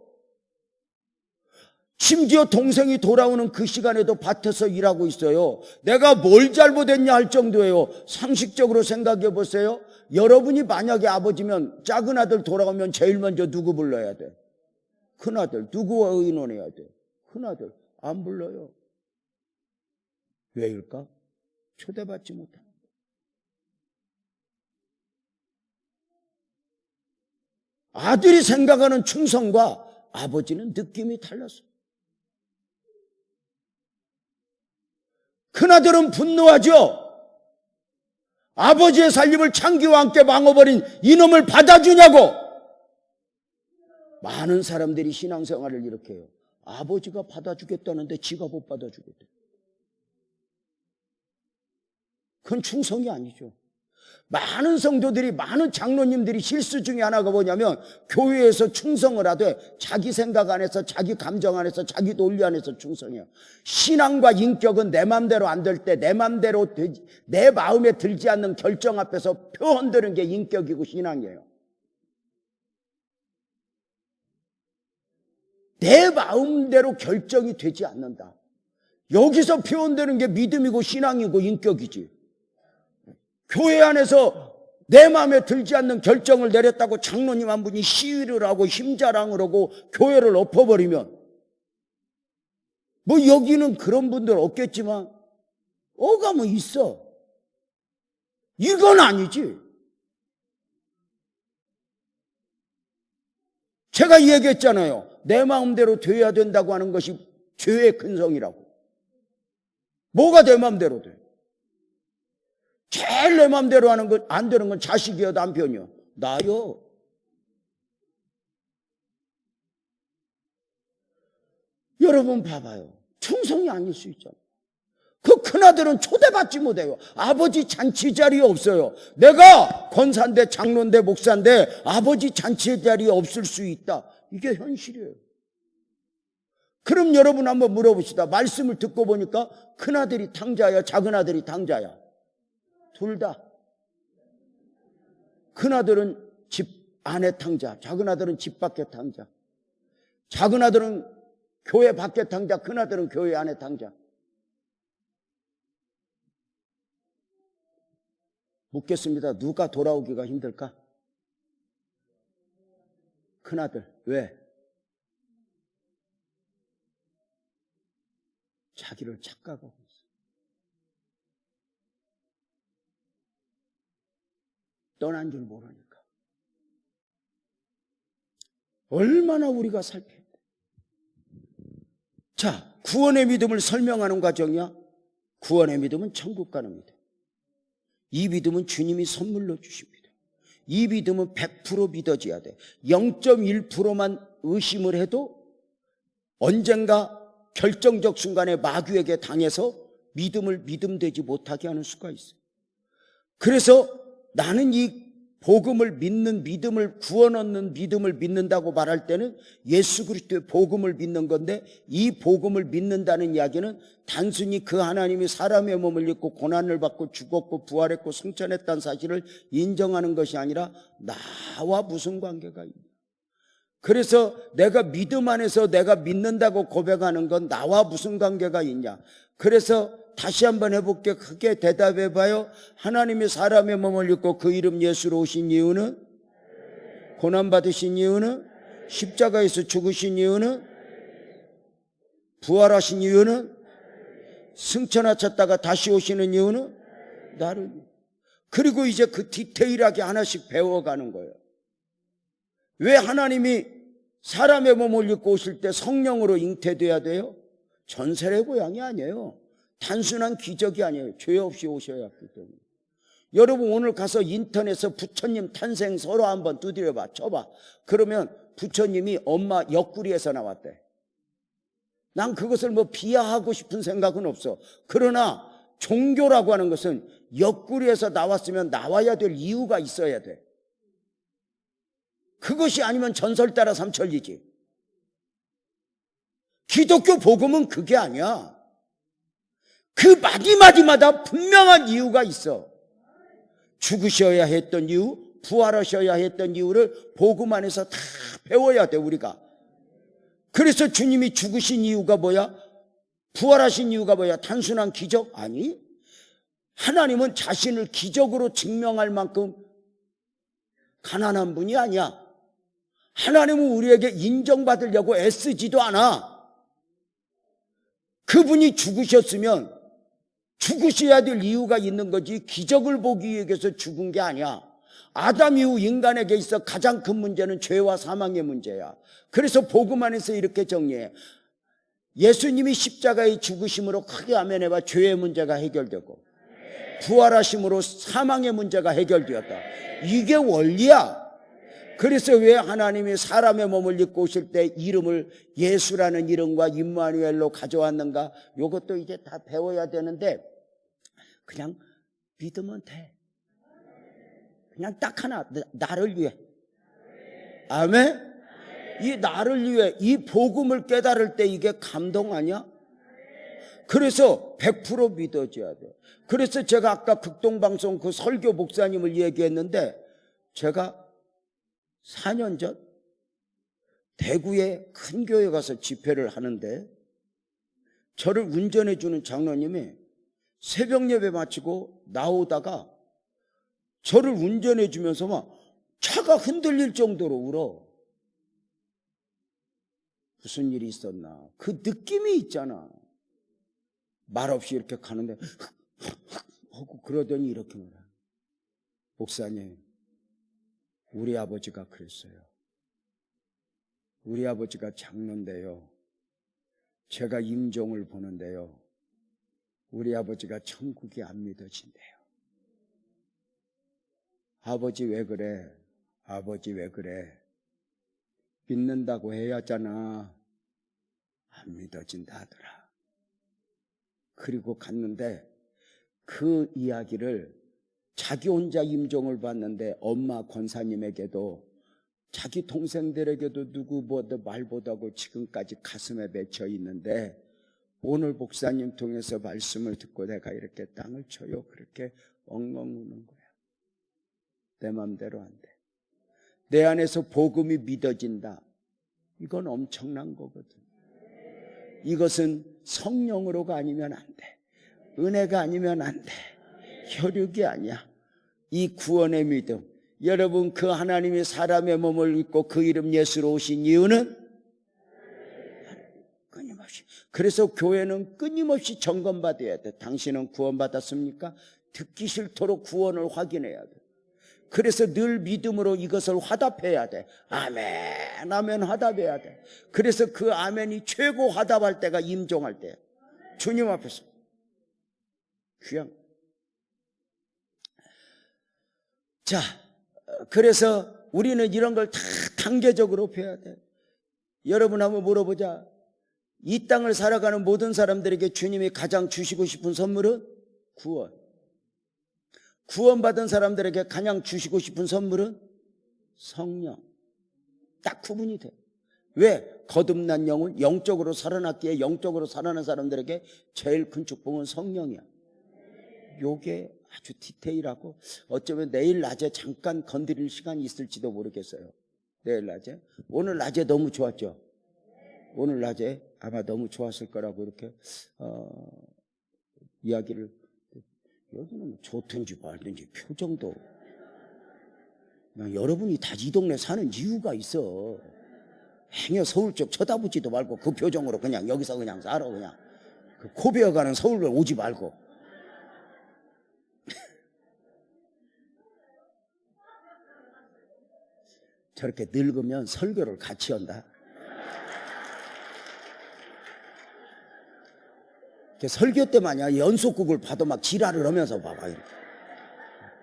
심지어 동생이 돌아오는 그 시간에도 밭에서 일하고 있어요. 내가 뭘 잘못했냐 할 정도예요. 상식적으로 생각해 보세요. 여러분이 만약에 아버지면 작은 아들 돌아오면 제일 먼저 누구 불러야 돼? 큰 아들. 누구와 의논해야 돼? 큰 아들. 안 불러요. 왜일까? 초대받지 못하는 거. 아들이 생각하는 충성과 아버지는 느낌이 달랐어요. 큰아들은 분노하죠. 아버지의 살림을 창기와 함께 망해버린 이놈을 받아주냐고. 많은 사람들이 신앙생활을 이렇게 해요. 아버지가 받아주겠다는데 지가 못 받아주겠대. 그건 충성이 아니죠. 많은 성도들이, 많은 장로님들이 실수 중에 하나가 뭐냐면 교회에서 충성을 하되 자기 생각 안에서, 자기 감정 안에서, 자기 논리 안에서 충성해요. 신앙과 인격은 내 마음대로 안 될 때, 내 마음대로 내 마음에 들지 않는 결정 앞에서 표현되는 게 인격이고 신앙이에요. 내 마음대로 결정이 되지 않는다. 여기서 표현되는 게 믿음이고 신앙이고 인격이지. 교회 안에서 내 마음에 들지 않는 결정을 내렸다고 장로님 한 분이 시위를 하고 힘자랑을 하고 교회를 엎어버리면, 뭐 여기는 그런 분들 없겠지만 어가뭐 있어. 이건 아니지. 제가 얘기했잖아요. 내 마음대로 돼야 된다고 하는 것이 죄의 근성이라고. 뭐가 내 맘대로 돼? 제일 내 맘대로 하는 건, 안 되는 건 자식이요, 남편이요? 나요. 여러분 봐봐요. 충성이 아닐 수 있잖아요. 그 큰아들은 초대받지 못해요. 아버지 잔치 자리에 없어요. 내가 권사인데 장로인데 목사인데 아버지 잔치 자리에 없을 수 있다. 이게 현실이에요. 그럼 여러분 한번 물어봅시다. 말씀을 듣고 보니까 큰아들이 탕자야, 작은아들이 탕자야? 둘 다. 큰아들은 집 안에 탕자, 작은아들은 집 밖에 탕자. 작은아들은 교회 밖에 탕자, 큰아들은 교회 안에 탕자. 묻겠습니다. 누가 돌아오기가 힘들까? 큰아들. 왜? 자기를 착각하고 있어. 떠난 줄 모르니까. 얼마나 우리가 살펴야 돼. 자, 구원의 믿음을 설명하는 과정이야. 구원의 믿음은 천국 가는 믿음. 이 믿음은 주님이 선물로 주십니다. 이 믿음은 100% 믿어져야 돼. 0.1%만 의심을 해도 언젠가 결정적 순간에 마귀에게 당해서 믿음을 믿음되지 못하게 하는 수가 있어요. 그래서 나는 이 복음을 믿는 믿음을, 구원 얻는 믿음을 믿는다고 말할 때는 예수 그리스도의 복음을 믿는 건데, 이 복음을 믿는다는 이야기는 단순히 그 하나님이 사람의 몸을 입고 고난을 받고 죽었고 부활했고 승천했다는 사실을 인정하는 것이 아니라 나와 무슨 관계가 있냐. 그래서 내가 믿음 안에서 내가 믿는다고 고백하는 건 나와 무슨 관계가 있냐. 그래서 다시 한번 해볼게. 크게 대답해봐요. 하나님이 사람의 몸을 입고 그 이름 예수로 오신 이유는, 고난받으신 이유는, 십자가에서 죽으신 이유는, 부활하신 이유는, 승천하셨다가 다시 오시는 이유는 나를. 그리고 이제 그 디테일하게 하나씩 배워가는 거예요. 왜 하나님이 사람의 몸을 입고 오실 때 성령으로 잉태돼야 돼요? 전설의 고향이 아니에요. 단순한 기적이 아니에요. 죄 없이 오셔야 했기 때문에. 여러분 오늘 가서 인터넷에서 부처님 탄생 서로 한번 두드려봐, 쳐봐. 그러면 부처님이 엄마 옆구리에서 나왔대. 난 그것을 뭐 비하하고 싶은 생각은 없어. 그러나 종교라고 하는 것은 옆구리에서 나왔으면 나와야 될 이유가 있어야 돼. 그것이 아니면 전설 따라 삼천리지. 기독교 복음은 그게 아니야. 그 마디마디마다 분명한 이유가 있어. 죽으셔야 했던 이유, 부활하셔야 했던 이유를 복음 안에서 다 배워야 돼, 우리가. 그래서 주님이 죽으신 이유가 뭐야? 부활하신 이유가 뭐야? 단순한 기적? 아니, 하나님은 자신을 기적으로 증명할 만큼 가난한 분이 아니야. 하나님은 우리에게 인정받으려고 애쓰지도 않아. 그분이 죽으셨으면 죽으셔야 될 이유가 있는 거지, 기적을 보기 위해서 죽은 게 아니야. 아담 이후 인간에게 있어 가장 큰 문제는 죄와 사망의 문제야. 그래서 복음 안에서 이렇게 정리해. 예수님이 십자가의 죽으심으로 크게 아멘해봐. 죄의 문제가 해결되고 부활하심으로 사망의 문제가 해결되었다. 이게 원리야. 그래서 왜 하나님이 사람의 몸을 입고 오실 때 이름을 예수라는 이름과 임마누엘로 가져왔는가? 이것도 이제 다 배워야 되는데 그냥 믿으면 돼. 그냥 딱 하나, 나를 위해. 아멘? 이 나를 위해, 이 복음을 깨달을 때 이게 감동 아니야? 그래서 100% 믿어줘야 돼. 그래서 제가 아까 극동방송 그 설교 목사님을 얘기했는데, 제가 4년 전 대구의 큰 교회 가서 집회를 하는데 저를 운전해 주는 장로님이 새벽 예배 마치고 나오다가 저를 운전해 주면서 막 차가 흔들릴 정도로 울어. 무슨 일이 있었나? 그 느낌이 있잖아. 말없이 이렇게 가는데 하고 그러더니 이렇게 말해. 목사님, 우리 아버지가 그랬어요. 우리 아버지가 장로인데요, 제가 임종을 보는데요, 우리 아버지가 천국이 안 믿어진대요. 아버지 왜 그래? 아버지 왜 그래? 믿는다고 해야 하잖아. 안 믿어진다 하더라. 그리고 갔는데 그 이야기를 자기 혼자 임종을 받는데 엄마 권사님에게도 자기 동생들에게도 누구 말 못하고 지금까지 가슴에 맺혀 있는데 오늘 목사님 통해서 말씀을 듣고 내가 이렇게 땅을 쳐요. 그렇게 엉엉 우는 거야. 내 맘대로 안 돼. 내 안에서 복음이 믿어진다. 이건 엄청난 거거든. 이것은 성령으로가 아니면 안 돼. 은혜가 아니면 안 돼. 혈육이 아니야. 이 구원의 믿음. 여러분, 그 하나님이 사람의 몸을 입고 그 이름 예수로 오신 이유는 끊임없이. 그래서 교회는 끊임없이 점검받아야 돼. 당신은 구원받았습니까? 듣기 싫도록 구원을 확인해야 돼. 그래서 늘 믿음으로 이것을 화답해야 돼. 아멘, 아멘 화답해야 돼. 그래서 그 아멘이 최고 화답할 때가 임종할 때. 주님 앞에서. 귀한. 자, 그래서 우리는 이런 걸 다 단계적으로 배워야 돼. 여러분 한번 물어보자. 이 땅을 살아가는 모든 사람들에게 주님이 가장 주시고 싶은 선물은 구원. 구원받은 사람들에게 가장 주시고 싶은 선물은 성령. 딱 구분이 돼. 왜? 거듭난 영혼, 영적으로 살아났기에 영적으로 살아난 사람들에게 제일 큰 축복은 성령이야. 요게 아주 디테일하고 어쩌면 내일 낮에 잠깐 건드릴 시간이 있을지도 모르겠어요. 내일 낮에. 오늘 낮에 너무 좋았죠. 오늘 낮에 아마 너무 좋았을 거라고 이렇게 이야기를. 여기는 좋든지 말든지 표정도 그냥 여러분이 다 이 동네 사는 이유가 있어. 행여 서울 쪽 쳐다보지도 말고 그 표정으로 그냥 여기서 그냥 살아. 그냥 그 코베어가는 서울로 오지 말고. 저렇게 늙으면 설교를 같이 한다. 설교 때만이야. 연속극을 봐도 막 지랄을 하면서 봐봐. 이렇게.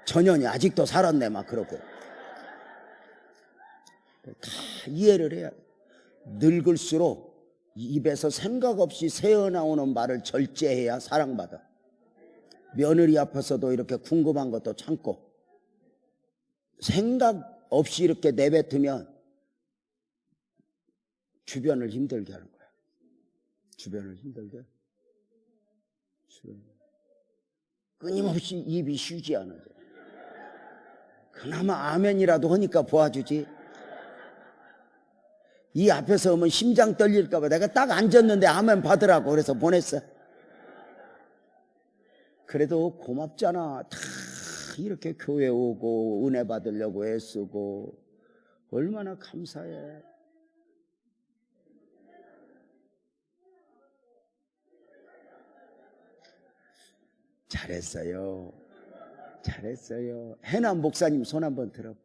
전현이 아직도 살았네 막 그러고. 다 이해를 해야 돼. 늙을수록 입에서 생각 없이 새어나오는 말을 절제해야 사랑받아. 며느리 앞에서도 이렇게 궁금한 것도 참고 생각 없이 이렇게 내뱉으면 주변을 힘들게 하는 거야. 주변을 힘들게. 끊임없이 입이 쉬지 않아요. 그나마 아멘이라도 하니까 도와주지. 이 앞에서 오면 심장 떨릴까 봐 내가 딱 앉았는데 아멘 받으라고 그래서 보냈어. 그래도 고맙잖아. 다 이렇게 교회 오고 은혜 받으려고 애쓰고 얼마나 감사해. 잘했어요. 잘했어요. 해남 목사님 손 한번 들어.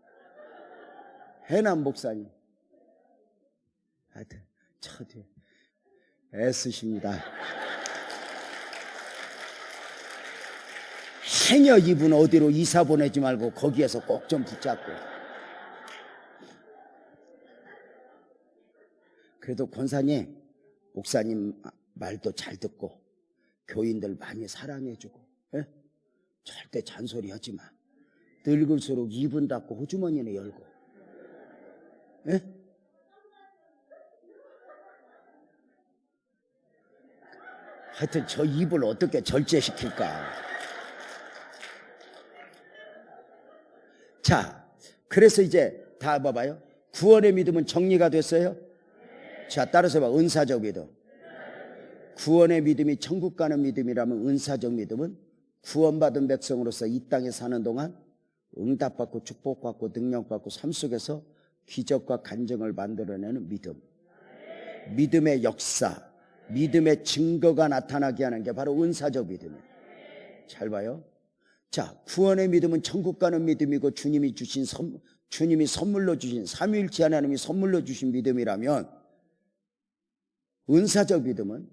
해남 목사님. 하여튼 처뒤 애쓰십니다. 행여 이분 어디로 이사 보내지 말고 거기에서 꼭 좀 붙잡고. 그래도 권사님, 목사님 말도 잘 듣고 교인들 많이 사랑해주고, 예? 절대 잔소리 하지 마. 늙을수록 입은 닫고 호주머니는 열고, 예? 하여튼 저 입을 어떻게 절제시킬까. 자, 그래서 이제 다 봐봐요. 구원의 믿음은 정리가 됐어요. 자, 따라서 봐. 은사적 믿음. 구원의 믿음이 천국 가는 믿음이라면 은사적 믿음은 구원받은 백성으로서 이 땅에 사는 동안 응답받고 축복받고 능력받고 삶 속에서 기적과 간증을 만들어내는 믿음. 믿음의 역사, 믿음의 증거가 나타나게 하는 게 바로 은사적 믿음이에요. 잘 봐요. 자, 구원의 믿음은 천국 가는 믿음이고 주님이 선물로 주신 삼위일체 하나님이 선물로 주신 믿음이라면 은사적 믿음은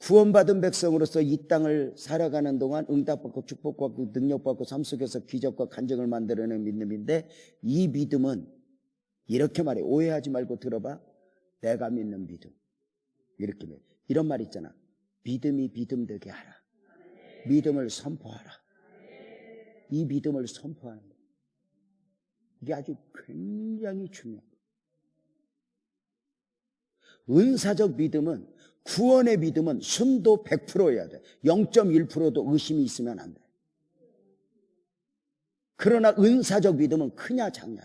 구원받은 백성으로서 이 땅을 살아가는 동안 응답받고 축복받고 능력받고 삶 속에서 기적과 간증을 만들어내는 믿음인데, 이 믿음은 이렇게 말해. 오해하지 말고 들어봐. 내가 믿는 믿음. 이렇게 말해. 이런 말 있잖아. 믿음이 믿음 되게 하라. 믿음을 선포하라. 이 믿음을 선포하는 거야. 이게 아주 굉장히 중요한 거야. 은사적 믿음은, 구원의 믿음은 순도 100%여야 돼. 0.1%도 의심이 있으면 안 돼. 그러나 은사적 믿음은 크냐 작냐야.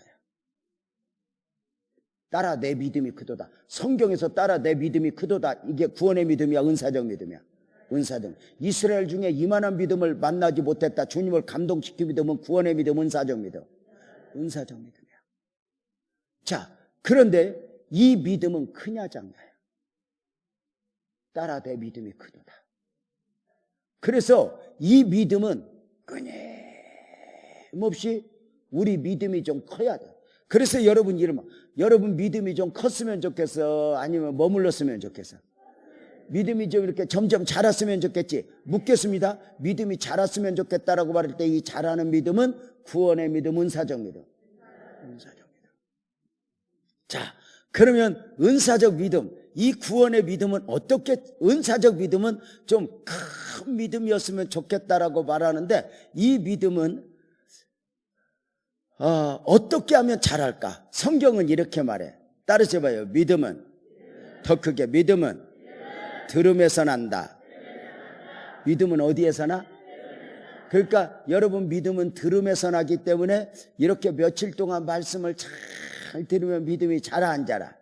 따라 내 믿음이 크도다. 성경에서 따라 내 믿음이 크도다. 이게 구원의 믿음이야, 은사적 믿음이야. 은사적. 이스라엘 중에 이만한 믿음을 만나지 못했다. 주님을 감동시킨 믿음은 구원의 믿음, 은사적 믿음. 은사적 믿음이야. 자, 그런데 이 믿음은 크냐 작냐야. 따라 내 믿음이 크도다. 그래서 이 믿음은 끊임없이 우리 믿음이 좀 커야 돼. 그래서 여러분 이러면, 여러분 믿음이 좀 컸으면 좋겠어? 아니면 머물렀으면 좋겠어? 믿음이 좀 이렇게 점점 자랐으면 좋겠지? 묻겠습니다. 믿음이 자랐으면 좋겠다라고 말할 때 이 자라는 믿음은 구원의 믿음, 은사적 믿음. 은사적 믿음. 자, 그러면 은사적 믿음, 이 구원의 믿음은 어떻게, 은사적 믿음은 좀 큰 믿음이었으면 좋겠다라고 말하는데, 이 믿음은 어떻게 하면 자랄까? 성경은 이렇게 말해. 따르셔봐요. 믿음은 더 크게, 믿음은 들음에서 난다. 믿음은 어디에서 나? 그러니까 여러분, 믿음은 들음에서 나기 때문에 이렇게 며칠 동안 말씀을 잘 들으면 믿음이 자라 안 자라?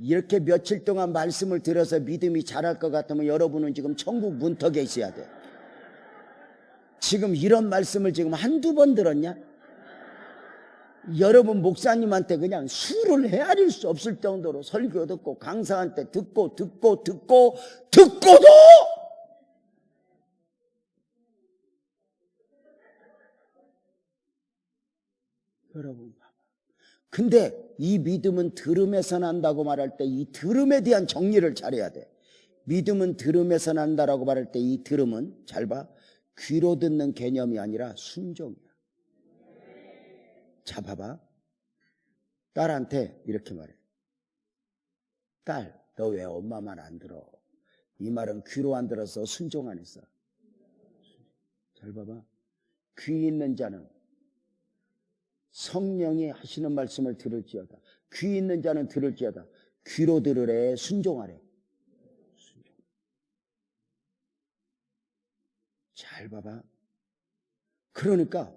이렇게 며칠 동안 말씀을 들어서 믿음이 자랄 것 같으면 여러분은 지금 천국 문턱에 있어야 돼. 지금 이런 말씀을 지금 한두 번 들었냐? 여러분 목사님한테 그냥 수를 헤아릴 수 없을 정도로 설교 듣고 강사한테 듣고도 여러분 봐봐. 근데 이 믿음은 들음에서 난다고 말할 때 이 들음에 대한 정리를 잘해야 돼. 믿음은 들음에서 난다라고 말할 때 이 들음은, 잘 봐, 귀로 듣는 개념이 아니라 순종이야. 자, 봐봐. 딸한테 이렇게 말해. 딸, 너 왜 엄마 말 안 들어? 이 말은 귀로 안 들어서 순종 안 했어. 잘 봐봐. 귀 있는 자는 성령이 하시는 말씀을 들을지어다. 귀 있는 자는 들을지어다. 귀로 들으래, 순종하래. 순종. 잘 봐봐. 그러니까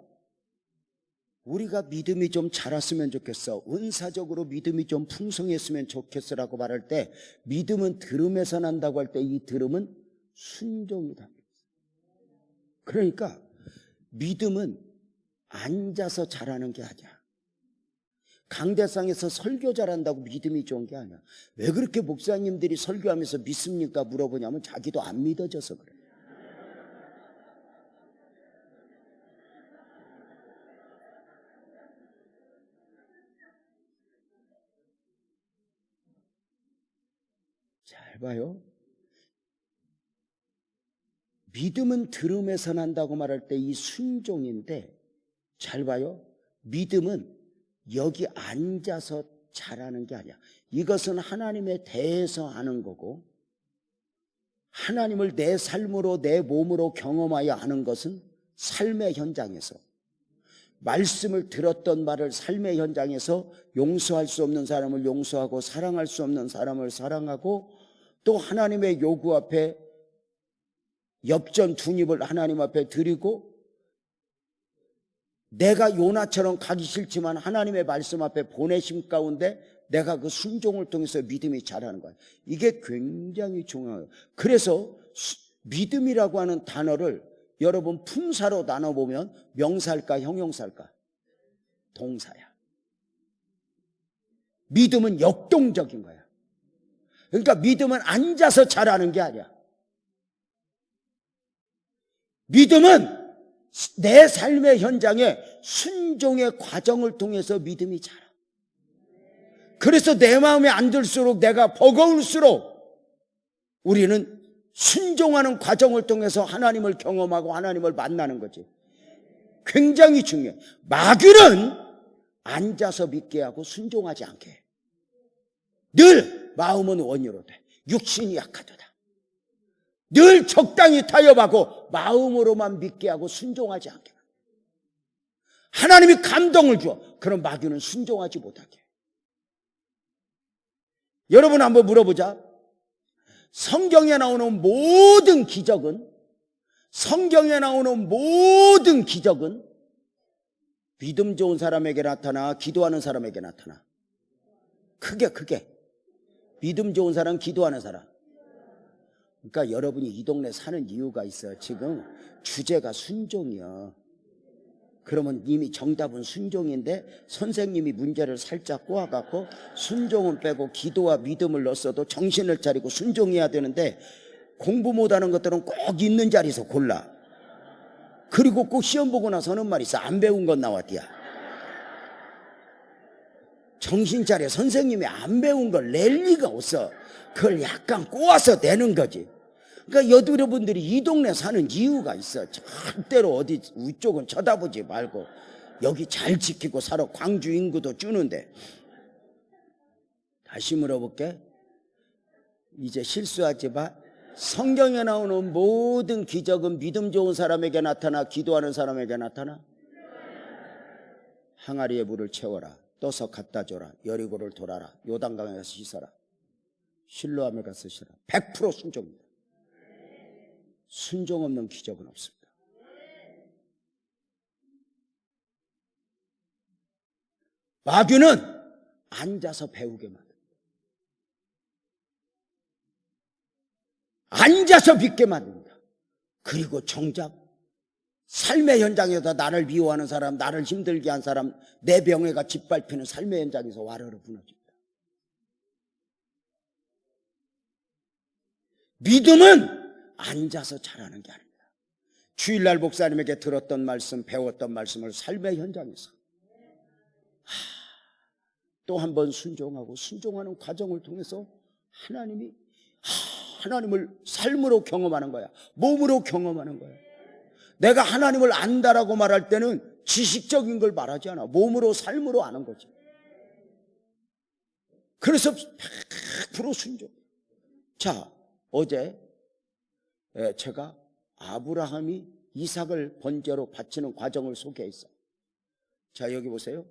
우리가 믿음이 좀 자랐으면 좋겠어, 은사적으로 믿음이 좀 풍성했으면 좋겠어라고 말할 때, 믿음은 들음에서 난다고 할 때 이 들음은 순종이다. 그러니까 믿음은 앉아서 자라는 게 아니야. 강대상에서 설교 잘한다고 믿음이 좋은 게 아니야. 왜 그렇게 목사님들이 설교하면서 믿습니까? 물어보냐면 자기도 안 믿어져서 그래. 잘 봐요. 믿음은 들음에서 난다고 말할 때 이 순종인데, 잘 봐요. 믿음은 여기 앉아서 자라는 게 아니야. 이것은 하나님에 대해서 하는 거고, 하나님을 내 삶으로 내 몸으로 경험하여 하는 것은 삶의 현장에서, 말씀을 들었던 말을 삶의 현장에서 용서할 수 없는 사람을 용서하고 사랑할 수 없는 사람을 사랑하고, 또 하나님의 요구 앞에 엽전 둔입을 하나님 앞에 드리고, 내가 요나처럼 가기 싫지만 하나님의 말씀 앞에 보내심 가운데 내가 그 순종을 통해서 믿음이 자라는 거야. 이게 굉장히 중요해요. 그래서 믿음이라고 하는 단어를 여러분 품사로 나눠보면 명사일까 형용사일까? 동사야. 믿음은 역동적인 거야. 그러니까 믿음은 앉아서 자라는 게 아니야. 믿음은 내 삶의 현장에 순종의 과정을 통해서 믿음이 자라. 그래서 내 마음에 안 들수록, 내가 버거울수록 우리는 순종하는 과정을 통해서 하나님을 경험하고 하나님을 만나는 거지. 굉장히 중요해. 마귀는 앉아서 믿게 하고 순종하지 않게 해. 늘 마음은 원유로 돼. 육신이 약하도다. 늘 적당히 타협하고 마음으로만 믿게 하고 순종하지 않게 해. 하나님이 감동을 줘. 그럼 마귀는 순종하지 못하게 해. 여러분 한번 물어보자. 성경에 나오는 모든 기적은 믿음 좋은 사람에게 나타나 기도하는 사람에게 나타나. 크게 믿음 좋은 사람, 기도하는 사람. 그러니까 여러분이 이 동네 사는 이유가 있어요. 지금 주제가 순종이야. 그러면 이미 정답은 순종인데 선생님이 문제를 살짝 꼬아갖고 순종은 빼고 기도와 믿음을 넣었어도 정신을 차리고 순종해야 되는데 공부 못하는 것들은 꼭 있는 자리에서 골라. 그리고 꼭 시험 보고 나서 하는 말이 있어. 안 배운 건 나왔디야. 정신 차려. 선생님이 안 배운 걸 낼 리가 없어. 그걸 약간 꼬아서 내는 거지. 그러니까 여러분들이 이 동네 사는 이유가 있어. 절대로 어디 위쪽은 쳐다보지 말고 여기 잘 지키고 살아. 광주 인구도 주는데. 다시 물어볼게. 이제 실수하지 마. 성경에 나오는 모든 기적은 믿음 좋은 사람에게 나타나 기도하는 사람에게 나타나. 항아리에 물을 채워라. 떠서 갖다 줘라. 여리고를 돌아라. 요단강에 가서 씻어라. 실로암에 가서 씻어라. 100% 순종입니다. 순종 없는 기적은 없습니다. 마귀는 앉아서 배우게 만듭니다. 앉아서 믿게 만듭니다. 그리고 정작 삶의 현장에서 나를 미워하는 사람, 나를 힘들게 한 사람, 내 병에가 짓밟히는 삶의 현장에서 와르르 무너집니다. 믿음은 앉아서 잘하는 게 아닙니다. 주일날 목사님에게 들었던 말씀, 배웠던 말씀을 삶의 현장에서 또 한 번 순종하고 순종하는 과정을 통해서 하나님을 삶으로 경험하는 거야. 몸으로 경험하는 거야. 내가 하나님을 안다라고 말할 때는 지식적인 걸 말하지 않아. 몸으로 삶으로 아는 거지. 그래서 100% 순종. 자, 어제 제가 아브라함이 이삭을 번제로 바치는 과정을 소개했어요. 자, 여기 보세요.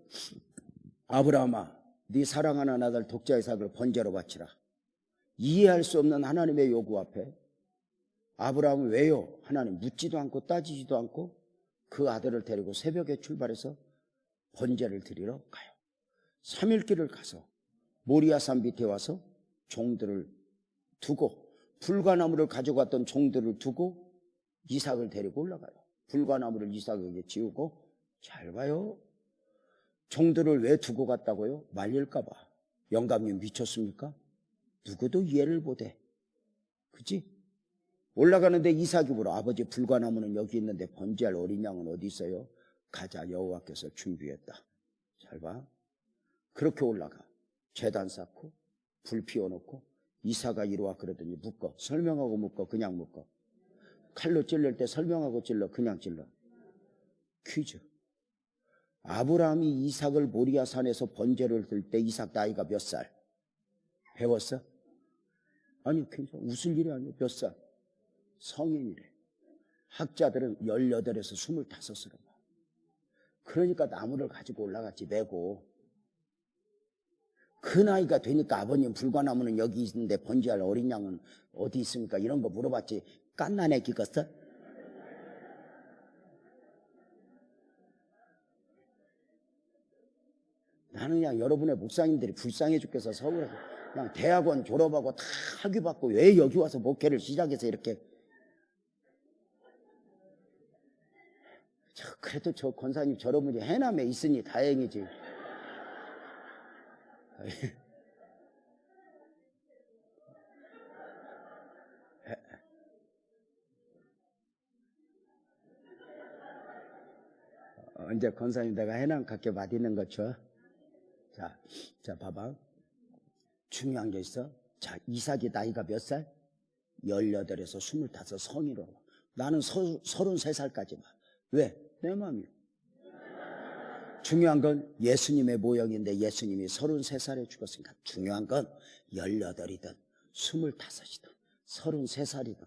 아브라함아, 네 사랑하는 아들 독자 이삭을 번제로 바치라. 이해할 수 없는 하나님의 요구 앞에 아브라함은 왜요? 하나님 묻지도 않고 따지지도 않고 그 아들을 데리고 새벽에 출발해서 번제를 드리러 가요. 3일길을 가서 모리아산 밑에 와서 종들을 두고 불과나무를 가져갔던 종들을 두고 이삭을 데리고 올라가요. 불과나무를 이삭에게 지우고. 잘 봐요. 종들을 왜 두고 갔다고요? 말릴까 봐. 영감님 미쳤습니까? 누구도 이해를 못해. 그치? 올라가는데 이삭이 물어. 아버지, 불과나무는 여기 있는데 번제할 어린 양은 어디 있어요? 가자, 여호와께서 준비했다. 잘 봐. 그렇게 올라가. 제단 쌓고 불 피워놓고 이삭아 이리 와 그러더니 묶어. 설명하고 묶어. 그냥 묶어. 칼로 찔릴 때 설명하고 찔러. 그냥 찔러. 퀴즈. 아브라함이 이삭을 모리아산에서 번제를 들 때 이삭 나이가 몇 살? 배웠어? 아니, 괜찮아. 웃을 일이 아니야. 몇 살? 성인이래. 학자들은 18에서 25으로 봐. 그러니까 나무를 가지고 올라갔지, 메고. 그 나이가 되니까 아버님 불과나무는 여기 있는데 번제할 어린 양은 어디 있습니까? 이런 거 물어봤지. 깐난애 기겠어? 나는 그냥 여러분의 목사님들이 불쌍해 죽겠어. 서울에서 그냥 대학원 졸업하고 다 학위 받고 왜 여기 와서 목회를 시작해서 이렇게. 그래도 저 권사님 저런 분이 해남에 있으니 다행이지. 언제 권사님 내가 해남 갖게 맛있는 거 줘? 자, 봐봐. 중요한 게 있어. 자, 이삭이 나이가 몇 살? 18에서 25 성인으로. 나는 33살까지 봐. 왜? 내 마음이요. 중요한 건 예수님의 모형인데 예수님이 33살에 죽었으니까 중요한 건 18이든 25이든 33살이든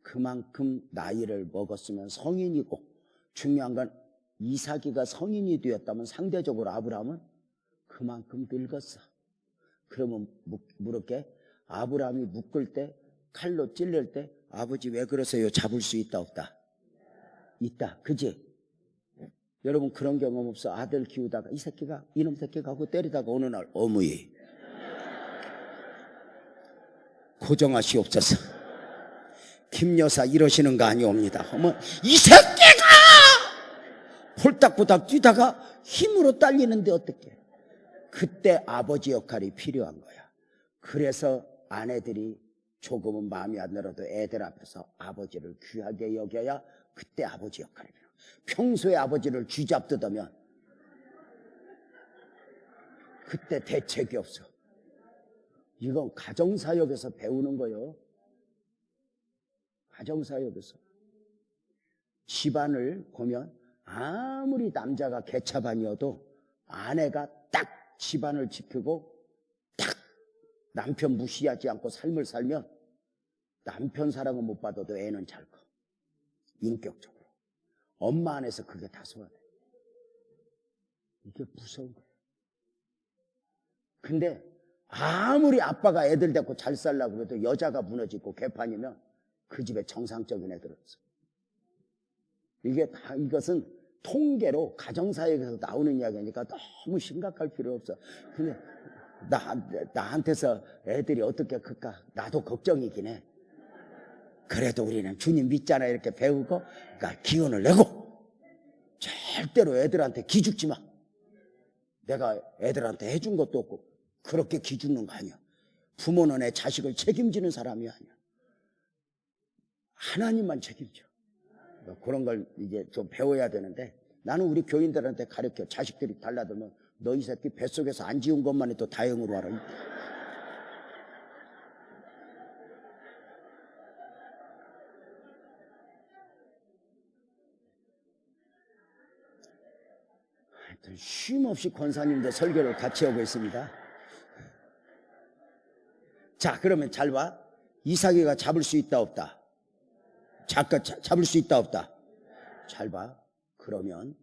그만큼 나이를 먹었으면 성인이고, 중요한 건 이삭이가 성인이 되었다면 상대적으로 아브라함은 그만큼 늙었어. 그러면 물을게, 아브라함이 묶을 때, 칼로 찔릴 때 아버지 왜 그러세요? 잡을 수 있다 없다? 있다. 그지? 여러분 그런 경험 없어? 아들 키우다가 이 새끼가 이놈 새끼가 하고 때리다가 어느 날 어머니 고정하시옵소서. 김 여사 이러시는 거 아니옵니다. 어머, 이 새끼가 홀딱보딱 뛰다가 힘으로 딸리는데 어떡해. 그때 아버지 역할이 필요한 거야. 그래서 아내들이 조금은 마음이 안 들어도 애들 앞에서 아버지를 귀하게 여겨야 그때 아버지 역할이 필요해. 평소에 아버지를 쥐잡듯하면 그때 대책이 없어. 이건 가정사역에서 배우는 거예요. 가정사역에서. 집안을 보면 아무리 남자가 개차반이어도 아내가 딱 집안을 지키고 딱 남편 무시하지 않고 삶을 살면 남편 사랑은 못 받아도 애는 잘 커. 인격적으로. 엄마 안에서 그게 다 소화돼. 이게 무서운 거예요. 근데 아무리 아빠가 애들 데리고 잘 살라고 해도 여자가 무너지고 개판이면 그 집에 정상적인 애들은 없어. 이것은 통계로 가정사역에서 나오는 이야기니까 너무 심각할 필요 없어. 근데 나한테서 애들이 어떻게 클까? 나도 걱정이긴 해. 그래도 우리는 주님 믿잖아. 이렇게 배우고, 그러니까 기운을 내고, 절대로 애들한테 기죽지 마. 내가 애들한테 해준 것도 없고, 그렇게 기죽는 거 아니야. 부모는 내 자식을 책임지는 사람이 아니야. 하나님만 책임져. 그런 걸 이제 좀 배워야 되는데, 나는 우리 교인들한테 가르쳐. 자식들이 달라들면 너 이 새끼 뱃속에서 안 지운 것만 해도 다행으로 알아. 하여튼 쉼없이 권사님도 설교를 같이 하고 있습니다. 자, 그러면 잘 봐. 이삭이가 잡을 수 있다 없다? 잡을 수 있다 없다? 잘 봐. 그러면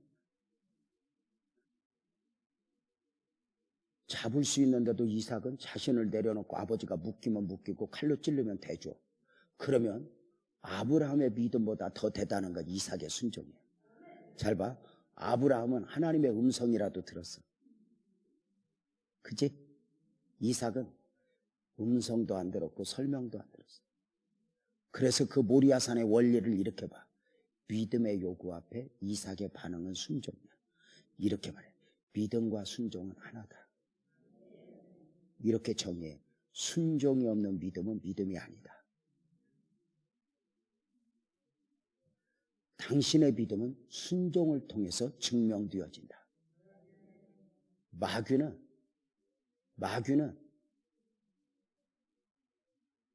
잡을 수 있는데도 이삭은 자신을 내려놓고 아버지가 묶이면 묶이고 칼로 찔르면 대줘. 그러면 아브라함의 믿음보다 더 대단한 건 이삭의 순종이에요. 잘 봐. 아브라함은 하나님의 음성이라도 들었어. 그치? 이삭은 음성도 안 들었고 설명도 안 들었어. 그래서 그 모리아산의 원리를 이렇게 봐. 믿음의 요구 앞에 이삭의 반응은 순종이야. 이렇게 말해. 믿음과 순종은 하나다. 이렇게 정의해. 순종이 없는 믿음은 믿음이 아니다. 당신의 믿음은 순종을 통해서 증명되어진다. 마귀는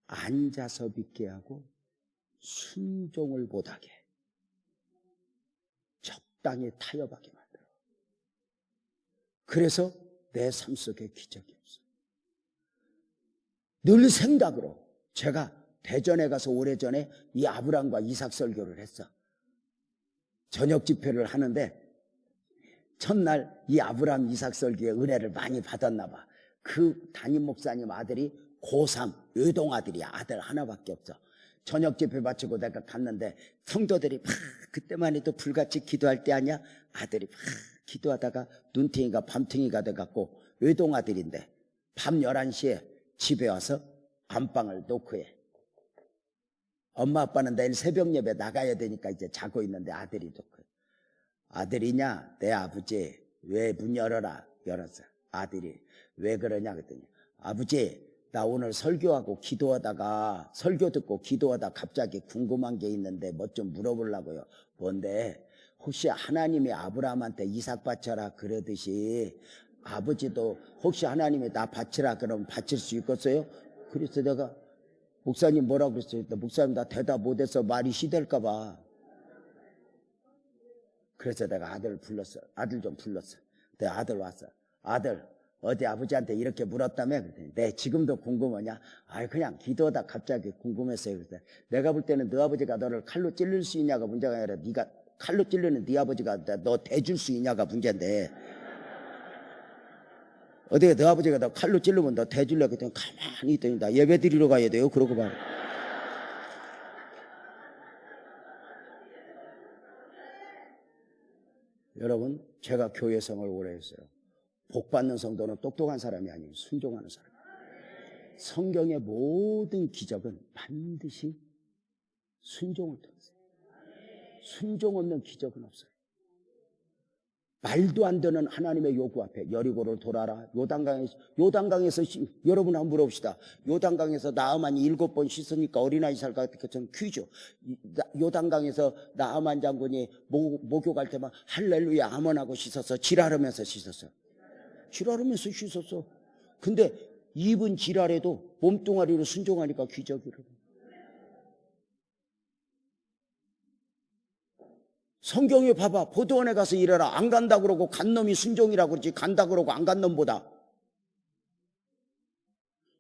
앉아서 믿게 하고 순종을 못하게, 적당히 타협하게 만들어. 그래서 내 삶 속에 기적이 없어. 늘 생각으로. 제가 대전에 가서 오래전에 이 아브라함과 이삭 설교를 했어. 저녁 집회를 하는데 첫날 이 아브라함 이삭 설교에 은혜를 많이 받았나 봐. 그 담임 목사님 아들이 고3 외동 아들이야. 아들 하나밖에 없어. 저녁 집회 마치고 내가 갔는데 성도들이 막 그때만 해도 불같이 기도할 때 아니야? 아들이 막 기도하다가 눈탱이가 밤탱이가 돼갖고 외동 아들인데 밤 11시에 집에 와서 안방을 노크해. 엄마 아빠는 내일 새벽 예배 나가야 되니까 이제 자고 있는데 아들이 노크해. 아들이냐? 내 아버지. 왜 문 열어라? 열었어. 아들이 왜 그러냐 그랬더니 아버지 나 오늘 설교하고 기도하다가 설교 듣고 기도하다 갑자기 궁금한 게 있는데 뭐 좀 물어보려고요. 뭔데? 혹시 하나님이 아브라함한테 이삭 바쳐라 그러듯이 아버지도 혹시 하나님이 나 바치라 그러면 바칠 수 있겠어요? 그래서 내가 목사님 뭐라고 그랬어요? 목사님 나 대답 못해서 말이 시될까 봐. 그래서 내가 아들 불렀어. 아들 좀 불렀어. 내 아들 왔어. 아들 어디 아버지한테 이렇게 물었다며? 그랬더니 네 지금도 궁금하냐? 아이 그냥 기도하다 갑자기 궁금했어요. 그래서 내가 볼 때는 너 아버지가 너를 칼로 찔릴 수 있냐가 문제가 아니라 네가 칼로 찔르는 네 아버지가 너 대줄 수 있냐가 문제인데 어떻게 너 아버지가 너 칼로 찔르면 너 대줄려고 했더니 가만히 있더니 나 예배 드리러 가야 돼요. 그러고 봐. 여러분 제가 교회 생활을 오래 했어요. 복받는 성도는 똑똑한 사람이 아니에요. 순종하는 사람. 성경의 모든 기적은 반드시 순종을 통해서. 순종 없는 기적은 없어요. 말도 안 되는 하나님의 요구 앞에 여리고를 돌아라. 요단강에서 여러분 한번 물어봅시다. 요단강에서 나아만이 7번 씻으니까 어린아이 살 것 같은 퀴즈. 요단강에서 나아만 장군이 목욕할 때만 할렐루야 아멘하고 씻었어. 지랄하면서 씻었어. 지랄하면서 씻었어. 근데 입은 지랄해도 몸뚱아리로 순종하니까 기적이라고. 성경에 봐봐. 포도원에 가서 일해라. 안 간다 그러고 간 놈이 순종이라고 그러지 간다 그러고 안 간 놈보다.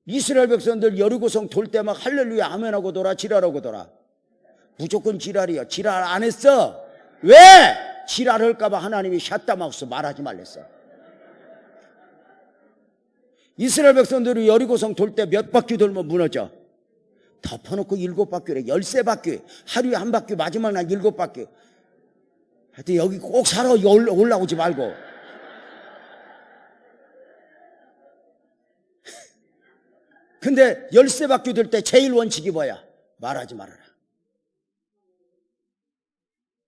이스라엘 백성들 여리고성 돌 때 막 할렐루야 아멘하고 돌아 지랄하고 돌아. 무조건 지랄이야. 지랄 안 했어. 왜? 지랄할까 봐 하나님이 샷다마우스 말하지 말랬어. 이스라엘 백성들이 여리고성 돌 때 몇 바퀴 돌면 무너져? 덮어놓고 7바퀴래. 13바퀴. 하루에 한 바퀴 마지막 날 7바퀴. 하여튼 여기 꼭 살아 올라오지 말고. 근데 13바퀴 돌 때 제일 원칙이 뭐야? 말하지 말아라.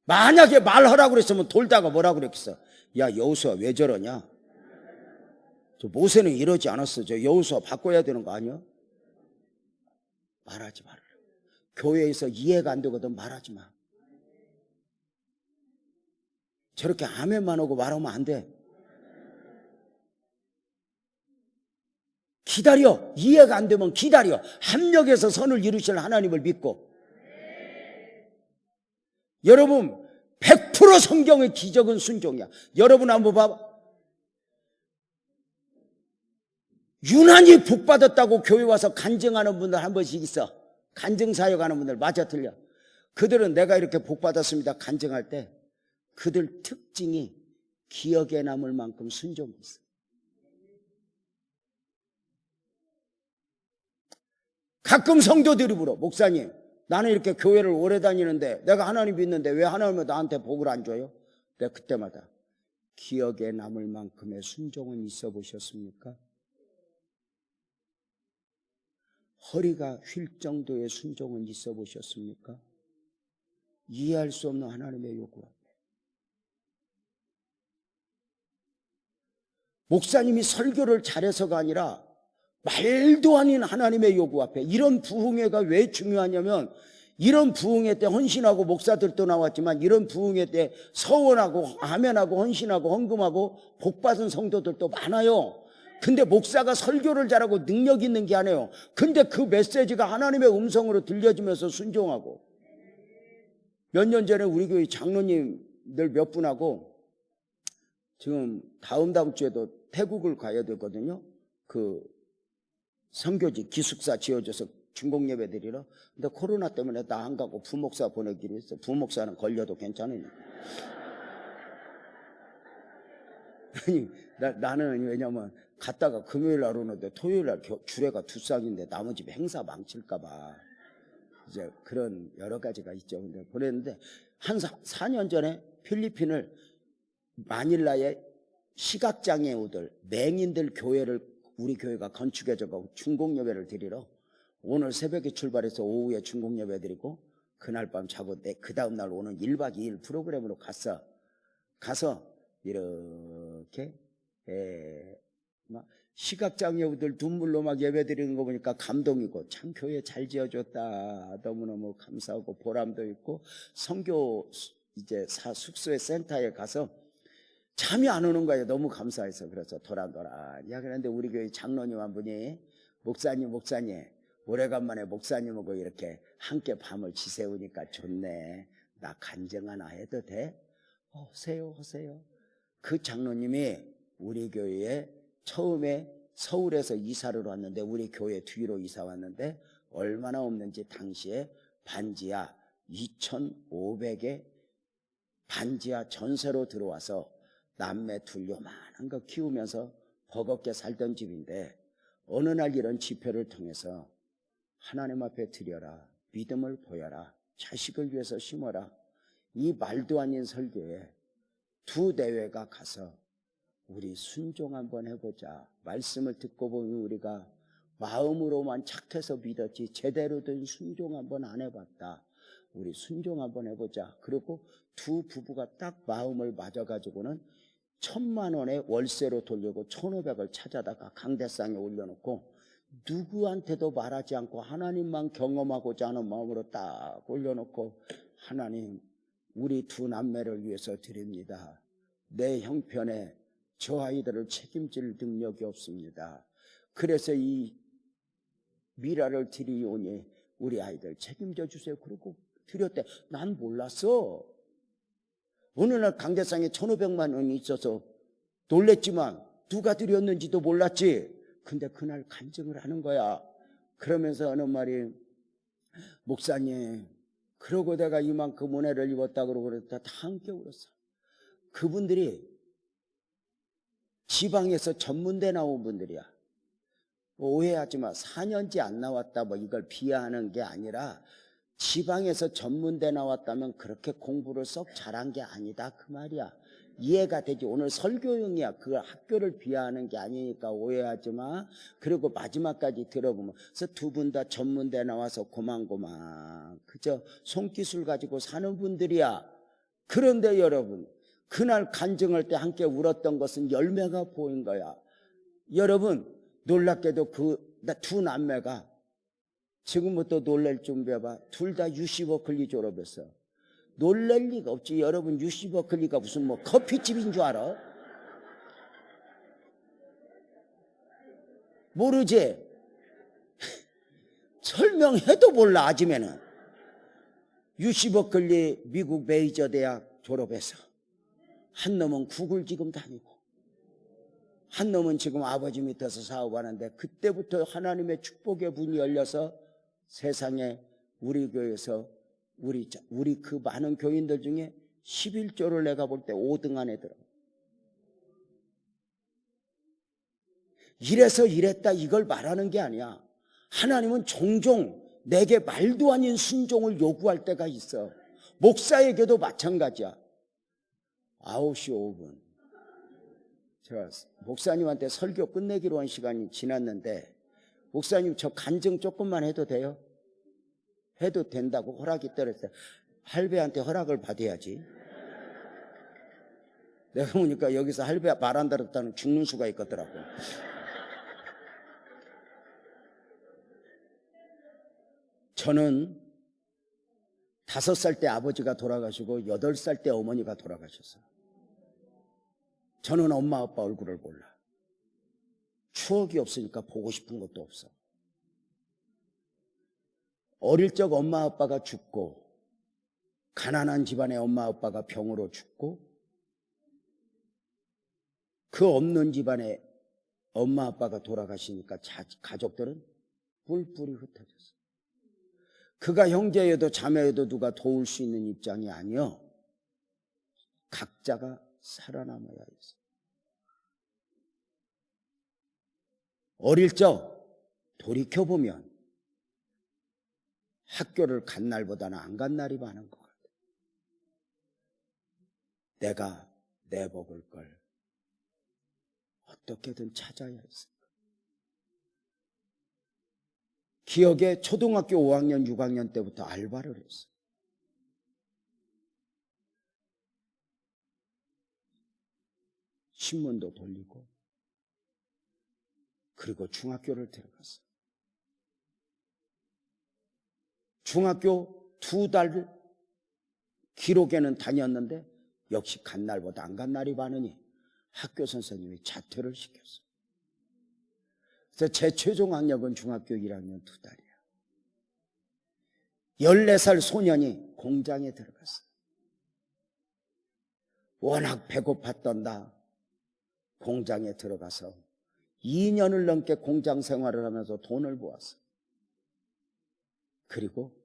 만약에 말하라고 그랬으면 돌다가 뭐라고 그랬겠어? 야 여호수아 왜 저러냐? 저 모세는 이러지 않았어. 저 여호수아 바꿔야 되는 거 아니야? 말하지 말아라. 교회에서 이해가 안 되거든 말하지 마. 저렇게 아멘만 하고 말하면 안 돼. 기다려. 이해가 안 되면 기다려. 합력해서 선을 이루실 하나님을 믿고. 여러분 100% 성경의 기적은 순종이야. 여러분 한번 봐봐. 유난히 복받았다고 교회 와서 간증하는 분들 한 번씩 있어. 간증사역하는 분들 맞아 틀려. 그들은 내가 이렇게 복받았습니다 간증할 때 그들 특징이 기억에 남을 만큼 순종이 있어. 가끔 성도들이 물어. 목사님 나는 이렇게 교회를 오래 다니는데 내가 하나님 믿는데 왜 하나님은 나한테 복을 안 줘요? 내가 그때마다 기억에 남을 만큼의 순종은 있어 보셨습니까? 허리가 휠 정도의 순종은 있어 보셨습니까? 이해할 수 없는 하나님의 요구 앞에. 목사님이 설교를 잘해서가 아니라 말도 아닌 하나님의 요구 앞에. 이런 부흥회가 왜 중요하냐면 이런 부흥회 때 헌신하고 목사들도 나왔지만 이런 부흥회 때 서원하고 아멘하고 헌신하고 헌금하고 복받은 성도들도 많아요. 근데 목사가 설교를 잘하고 능력 있는 게 아니에요. 근데 그 메시지가 하나님의 음성으로 들려지면서 순종하고. 몇 년 전에 우리 교회 장로님들 몇 분하고 지금 다음 주에도 태국을 가야 되거든요. 그 선교지 기숙사 지어줘서 중공 예배 드리러. 근데 코로나 때문에 나 안 가고 부목사 보내기로 했어. 부목사는 걸려도 괜찮으니까. 아니 나는 왜냐면 갔다가 금요일 날 오는데 토요일 날 주례가 2쌍인데 나머지 행사 망칠까 봐 이제 그런 여러 가지가 있죠. 근데 보냈는데 한 4년 전에 필리핀을 마닐라에 시각장애우들 맹인들 교회를 우리 교회가 건축해줘가지고 중공예배를 드리러 오늘 새벽에 출발해서 오후에 중공예배 드리고 그날 밤 자고 그 다음날 오는 1박 2일 프로그램으로 가서 이렇게 막 시각장애우들 눈물로 막 예배 드리는 거 보니까 감동이고 참 교회 잘 지어줬다 너무너무 감사하고 보람도 있고 선교 이제 숙소의 센터에 가서 잠이 안 오는 거예요. 너무 감사해서. 그래서 도란도란. 야, 그런데 우리 교회 장로님 한 분이 목사님 오래간만에 목사님하고 이렇게 함께 밤을 지새우니까 좋네. 나 간증 하나 해도 돼? 하세요. 그 장로님이 우리 교회에 처음에 서울에서 이사를 왔는데, 우리 교회 뒤로 이사 왔는데 얼마나 없는지 당시에 반지하 2,500에 반지하 전세로 들어와서 남매 둘 요만한 거 키우면서 버겁게 살던 집인데, 어느 날 이런 집회를 통해서 하나님 앞에 드려라, 믿음을 보여라, 자식을 위해서 심어라, 이 말도 아닌 설교에 두 대회가 가서 우리 순종 한번 해보자. 말씀을 듣고 보면 우리가 마음으로만 착해서 믿었지 제대로 된 순종 한번 안 해봤다. 우리 순종 한번 해보자. 그리고 두 부부가 딱 마음을 맞아가지고는 1,000만 원에 월세로 돌리고 1,500을 찾아다가 강대상에 올려놓고 누구한테도 말하지 않고 하나님만 경험하고자 하는 마음으로 딱 올려놓고, 하나님, 우리 두 남매를 위해서 드립니다. 내 형편에 저 아이들을 책임질 능력이 없습니다. 그래서 이 미라를 드리오니 우리 아이들 책임져 주세요. 그러고 드렸대. 난 몰랐어. 어느 날 강대상에 1,500만 원이 있어서 놀랬지만 누가 드렸는지도 몰랐지. 근데 그날 간증을 하는 거야. 그러면서 어느 말이, 목사님, 그러고 내가 이만큼 은혜를 입었다 그러고 그랬다. 다 함께 울었어. 그분들이 지방에서 전문대 나온 분들이야. 오해하지 마. 4년째 안 나왔다 뭐 이걸 비하하는 게 아니라, 지방에서 전문대 나왔다면 그렇게 공부를 썩 잘한 게 아니다 그 말이야. 이해가 되지. 오늘 설교용이야. 그 학교를 비하하는 게 아니니까 오해하지 마. 그리고 마지막까지 들어보면, 그래서 두 분 다 전문대 나와서 고만고만 그저 손기술 가지고 사는 분들이야. 그런데 여러분, 그날 간증할 때 함께 울었던 것은 열매가 보인 거야. 여러분, 놀랍게도 그 두 남매가 지금부터 놀랄 준비해봐. 둘 다 UC 버클리 졸업했어. 놀랄 리가 없지. 여러분, UC 버클리가 무슨 뭐 커피집인 줄 알아? 모르지? 설명해도 몰라. 아침에는 UC 버클리 미국 메이저 대학 졸업해서, 한 놈은 구글 지금 다니고, 한 놈은 지금 아버지 밑에서 사업하는데, 그때부터 하나님의 축복의 문이 열려서 세상에 우리 교회에서 우리 그 많은 교인들 중에 11조를 내가 볼 때 5등 안에 들어. 이래서 이랬다 이걸 말하는 게 아니야. 하나님은 종종 내게 말도 아닌 순종을 요구할 때가 있어. 목사에게도 마찬가지야. 9시 5분 제가 목사님한테 설교 끝내기로 한 시간이 지났는데, 목사님 저 간증 조금만 해도 돼요? 해도 된다고 허락이 떨어졌어요. 할배한테 허락을 받아야지. 내가 보니까 여기서 할배 말 안 들었다는 죽는 수가 있거더라고. 저는 5살 때 아버지가 돌아가시고 8살 때 어머니가 돌아가셨어요. 저는 엄마 아빠 얼굴을 몰라. 추억이 없으니까 보고 싶은 것도 없어. 어릴 적 엄마 아빠가 죽고, 가난한 집안의 엄마 아빠가 병으로 죽고, 그 없는 집안에 엄마 아빠가 돌아가시니까 가족들은 뿔뿔이 흩어졌어. 그가 형제여도 자매여도 누가 도울 수 있는 입장이 아니여. 각자가 살아남아야 했어. 어릴 적 돌이켜보면 학교를 간 날보다는 안 간 날이 많은 것 같아. 내가 내먹을 걸 어떻게든 찾아야 했을까. 기억에 초등학교 5학년, 6학년 때부터 알바를 했어. 신문도 돌리고, 그리고 중학교를 들어갔어. 중학교 2달 기록에는 다녔는데 역시 간 날보다 안 간 날이 많으니 학교 선생님이 자퇴를 시켰어. 그래서 제 최종 학력은 중학교 1학년 2달이야. 14살 소년이 공장에 들어갔어. 워낙 배고팠던 나 공장에 들어가서 2년을 넘게 공장 생활을 하면서 돈을 모았어. 그리고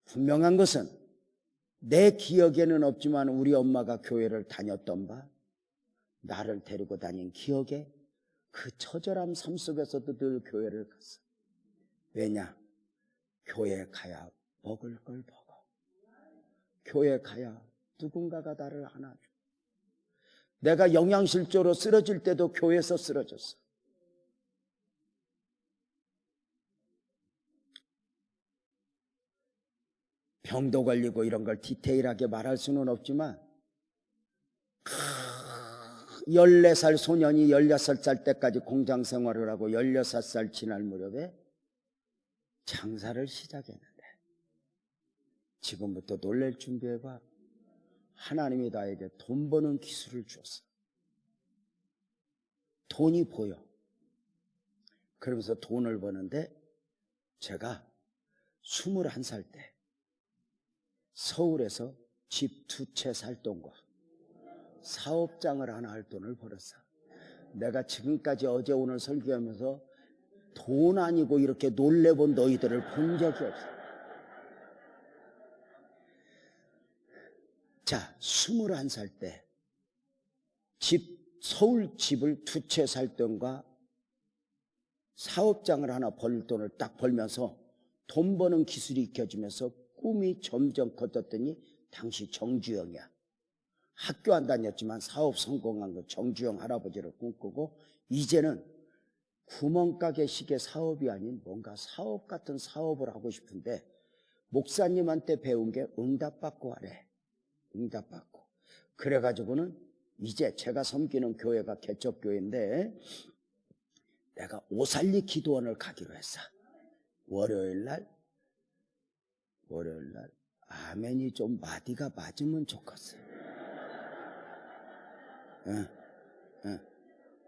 분명한 것은 내 기억에는 없지만 우리 엄마가 교회를 다녔던 바, 나를 데리고 다닌 기억에 그 처절함 삶 속에서도 늘 교회를 갔어. 왜냐? 교회 가야 먹을 걸 먹어. 교회 가야 누군가가 나를 안아줘. 내가 영양실조로 쓰러질 때도 교회에서 쓰러졌어. 병도 걸리고 이런 걸 디테일하게 말할 수는 없지만 14살 소년이 16살 때까지 공장 생활을 하고 16살 지날 무렵에 장사를 시작했는데 지금부터 놀랄 준비해봐. 하나님이 나에게 돈 버는 기술을 주었어. 돈이 보여. 그러면서 돈을 버는데 제가 21살 때 서울에서 집 2채 살 돈과 사업장을 하나 할 돈을 벌었어. 내가 지금까지 어제 오늘 설교하면서 돈 아니고 이렇게 놀래본 너희들을 본 적이 없어. 자, 21살 때 서울 집을 2채 살 돈과 사업장을 하나 벌 돈을 딱 벌면서 돈 버는 기술이 익혀지면서 꿈이 점점 커졌더니 당시 정주영이야. 학교 안 다녔지만 사업 성공한 거 정주영 할아버지를 꿈꾸고 이제는 구멍가게 식의 사업이 아닌 뭔가 사업 같은 사업을 하고 싶은데 목사님한테 배운 게 응답받고 하래. 응답받고. 그래가지고는 이제 제가 섬기는 교회가 개척교회인데 내가 오살리 기도원을 가기로 했어. 월요일날 아멘이 좀 마디가 맞으면 좋겠어.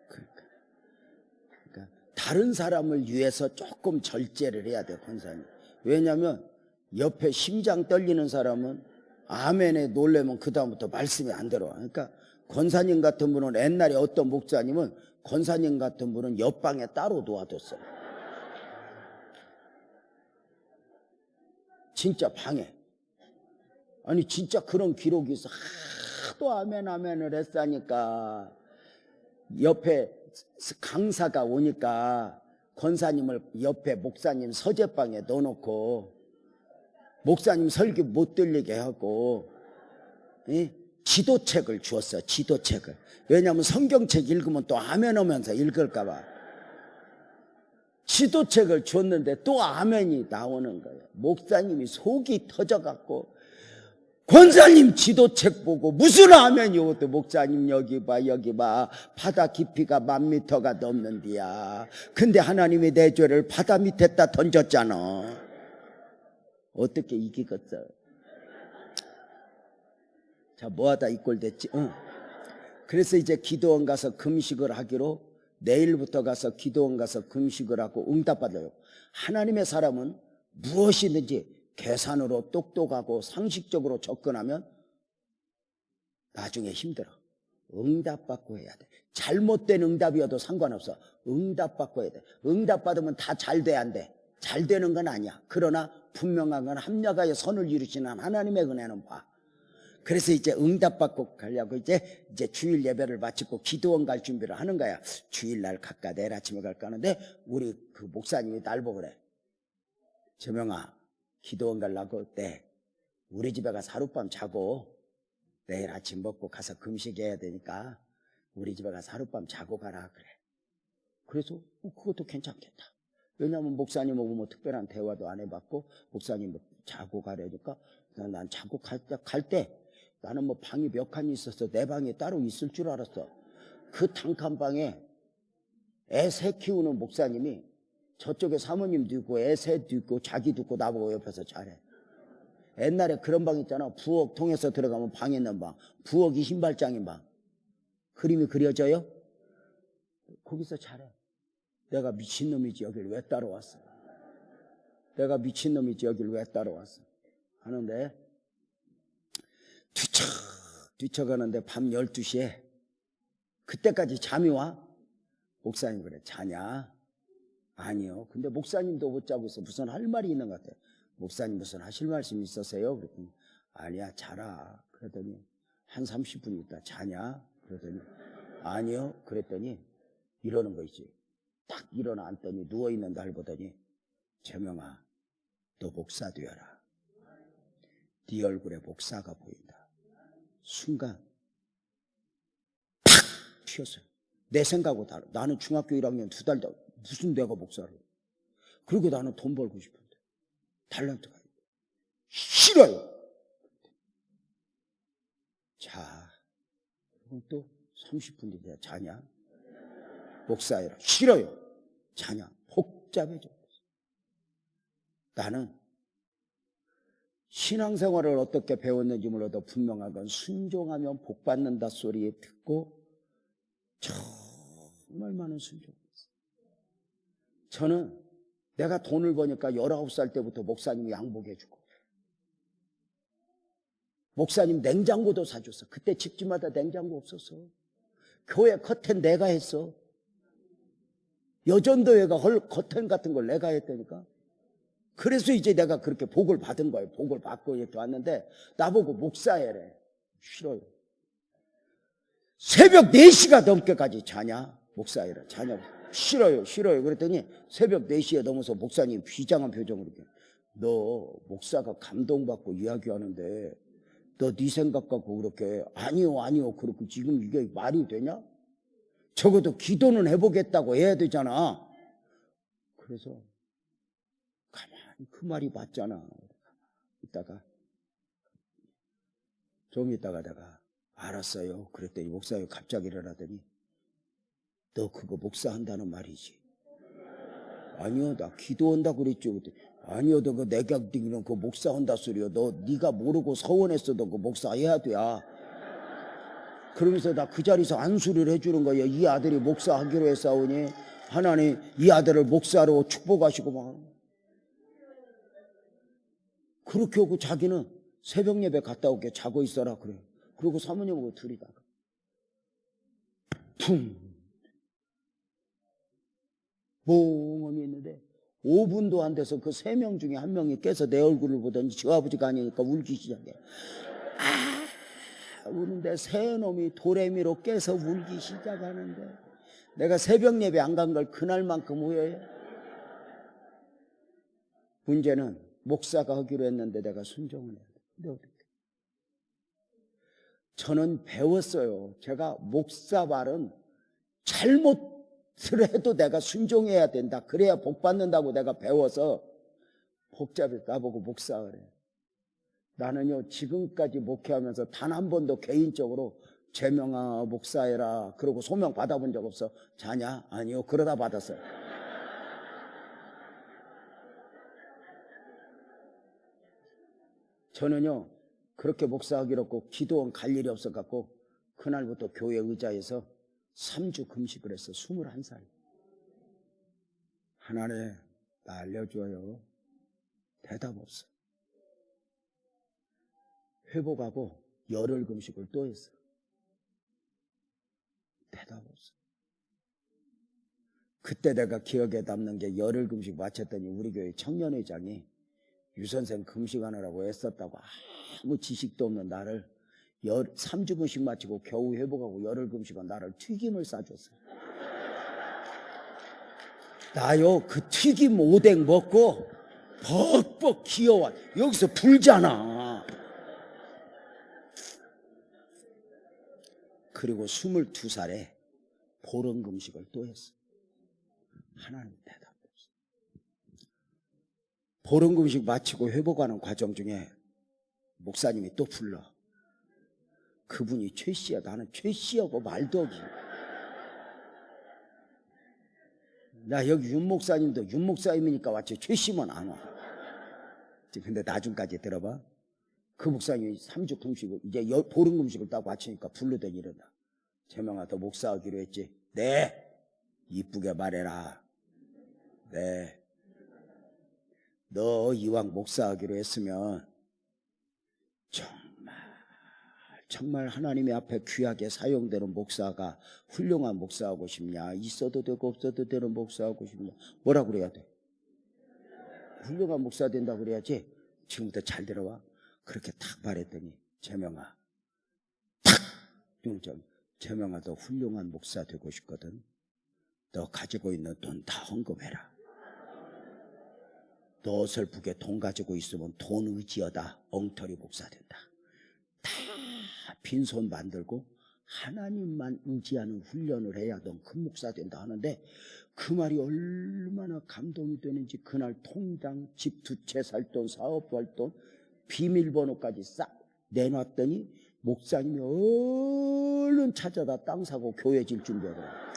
그러니까 다른 사람을 위해서 조금 절제를 해야 돼, 권사님. 왜냐하면 옆에 심장 떨리는 사람은 아멘에 놀래면 그 다음부터 말씀이 안 들어와. 그러니까 권사님 같은 분은 옛날에 어떤 목사님은 권사님 같은 분은 옆방에 따로 놓아뒀어요. 진짜 방에. 아니 진짜 그런 기록이 있어. 하도 아멘을 했으니까 옆에 강사가 오니까 권사님을 옆에 목사님 서재방에 넣어놓고 목사님 설교 못 들리게 하고 지도책을 주었어. 지도책을. 왜냐하면 성경책 읽으면 또 아멘 하면서 읽을까 봐. 지도책을 줬는데 또 아멘이 나오는 거예요. 목사님이 속이 터져갖고 권사님 지도책 보고 무슨 아멘이 오또 목사님 여기 봐 바다 깊이가 10,000m가 넘는디야. 근데 하나님이 내 죄를 바다 밑에다 던졌잖아. 어떻게 이기겠어? 자, 뭐하다 이 꼴 됐지? 그래서 이제 기도원 가서 금식을 하기로 내일부터 가서 기도원 가서 금식을 하고 응답받아요. 하나님의 사람은 무엇이든지 계산으로 똑똑하고 상식적으로 접근하면 나중에 힘들어. 응답받고 해야 돼. 잘못된 응답이어도 상관없어. 응답받고 해야 돼. 응답받으면 다 잘 돼, 안 돼? 잘 되는 건 아니야. 그러나 분명한 건 합력하여 선을 이루시는 하나님의 은혜는 봐. 그래서 이제 응답받고 가려고 이제 주일 예배를 마치고 기도원 갈 준비를 하는 거야. 주일날 갈까 내일 아침에 갈까 하는데 우리 그 목사님이 날 보고 그래. 저명아, 기도원 가려고 때 우리 집에 가서 하룻밤 자고 내일 아침 먹고 가서 금식해야 되니까 우리 집에 가서 하룻밤 자고 가라 그래. 그래서 그것도 괜찮겠다. 왜냐하면 목사님하고 뭐 특별한 대화도 안 해봤고 목사님 자고 가려니까 난 자고 갈 때 나는 뭐 방이 몇 칸이 있어서 내 방이 따로 있을 줄 알았어. 그 단칸방에 애 새 키우는 목사님이 저쪽에 사모님도 있고 애 셋도 있고 자기도 있고 나보고 옆에서 잘해. 옛날에 그런 방 있잖아. 부엌 통해서 들어가면 방 있는 방. 부엌이 신발장인 방. 그림이 그려져요? 거기서 잘해. 내가 미친놈이지 여길 왜 따라왔어. 내가 미친놈이지 여길 왜 따라왔어 하는데 뒤쳐가는데 밤 12시에 그때까지 잠이 와? 목사님 그래 자냐? 아니요. 근데 목사님도 못 자고 있어. 무슨 할 말이 있는 것 같아. 목사님 무슨 하실 말씀이 있었어요? 그랬더니 아니야 자라. 그랬더니 한 30분 있다 자냐? 그랬더니 아니요. 그랬더니 이러는 거 있지. 딱 일어나 앉더니 누워있는 날 보더니 재명아 너 목사 되어라. 네 얼굴에 목사가 보인다. 순간 탁 튀었어요. 내 생각하고 달라. 나는 중학교 1학년 2달 전 무슨 내가 목사를. 그리고 나는 돈 벌고 싶은데 탤런트가 있고. 싫어요. 자, 그럼 또 30분 뒤에 자냐? 목사해라. 싫어요. 자냐? 복잡해져. 나는 신앙생활을 어떻게 배웠는지 몰라도 분명한 건 순종하면 복받는다 소리에 듣고 정말 많은 순종을 했어요. 저는 내가 돈을 버니까 19살 때부터 목사님이 양복해주고 목사님 냉장고도 사줬어. 그때 집집마다 냉장고 없었어. 교회 커튼 내가 했어. 여전도회가 커튼 같은 걸 내가 했다니까. 그래서 이제 내가 그렇게 복을 받은 거예요. 복을 받고 이렇게 왔는데 나보고 목사해래. 싫어요. 새벽 4시가 넘게까지 자냐? 목사해라. 자냐? 싫어요. 싫어요. 그랬더니 새벽 4시에 넘어서 목사님 비장한 표정으로 너 목사가 감동받고 이야기하는데 너 네 생각 갖고 그렇게 아니요 그렇고 지금 이게 말이 되냐? 적어도 기도는 해보겠다고 해야 되잖아. 그래서 가만히 그 말이 맞잖아. 이따가 좀 이따가 내가 알았어요. 그랬더니 목사님 갑자기 일어나더니 너 그거 목사한다는 말이지? 아니요 나 기도한다 그랬죠. 아니요 너 그 내각딩이는 그 목사한다 소리요. 너 네가 모르고 서원했어도 그 목사해야 돼. 그러면서 나 그 자리에서 안수를 해주는 거예요. 이 아들이 목사하기로 했사오니 하나님 이 아들을 목사로 축복하시고 막 그렇게 하고 자기는 새벽 예배 갔다 올게 자고 있어라 그래. 그리고 사모님하고 둘이 다가 퉁 멍하니 있는데 5분도 안 돼서 그 3명 중에 한 명이 깨서 내 얼굴을 보더니 저 아버지가 아니니까 울기 시작해. 우는데 새 놈이 도레미로 깨서 울기 시작하는데 내가 새벽 예배 안 간 걸 그날만큼 후회해. 문제는 목사가 하기로 했는데 내가 순종을 해야 돼. 근데 어떻게? 저는 배웠어요. 제가 목사 말은 잘못을 해도 내가 순종해야 된다. 그래야 복 받는다고 내가 배워서 복잡해서 나보고 목사를 해. 나는요 지금까지 목회하면서 단 한 번도 개인적으로 재명아 목사해라 그러고 소명 받아본 적 없어. 자냐? 아니요. 그러다 받았어요. 저는요 그렇게 목사하기로 했고 기도원 갈 일이 없어갖고 그날부터 교회 의자에서 3주 금식을 했어. 21살. 하나님 나 알려줘요. 대답 없어. 회복하고 열흘 금식을 또 했어. 대답 없어. 그때 내가 기억에 남는 게 열흘 금식 마쳤더니 우리 교회 청년회장이 유선생 금식하느라고 애썼다고 아무 지식도 없는 나를 3주 금식 마치고 겨우 회복하고 열흘 금식한 나를 튀김을 싸줬어요. 나요 그 튀김 오뎅 먹고 벅벅 기어와. 여기서 불잖아. 그리고 22살에 보름 금식을 또 했어. 하나님 대답 없어. 보름 금식 마치고 회복하는 과정 중에 목사님이 또 불러. 그분이 최 씨야. 나는 최 씨하고 말도 없이. 나 여기 윤 목사님도 윤 목사님이니까 왔지 최 씨면 안 와. 근데 나중까지 들어봐. 그 목사님이 3주 금식을 이제 보름 금식을 딱 마치니까 부르더니 이런다. 재명아 너 목사하기로 했지? 네. 이쁘게 말해라. 네. 너 이왕 목사하기로 했으면 정말 하나님의 앞에 귀하게 사용되는 목사가 훌륭한 목사하고 싶냐? 있어도 되고 없어도 되는 목사하고 싶냐? 뭐라 그래야 돼? 훌륭한 목사 된다 그래야지. 지금부터 잘 들어와. 그렇게 탁 말했더니 재명아, 탁! 재명아, 너 훌륭한 목사 되고 싶거든. 너 가지고 있는 돈 다 헌금해라. 너 어설프게 돈 가지고 있으면 돈 의지하다 엉터리 목사 된다. 다 빈손 만들고 하나님만 의지하는 훈련을 해야 넌 큰 목사 된다 하는데, 그 말이 얼마나 감동이 되는지. 그날 통장, 집 두 채 살 돈, 사업할 돈, 비밀번호까지 싹 내놨더니 목사님이 얼른 찾아다 땅 사고 교회 질 준비하더라고.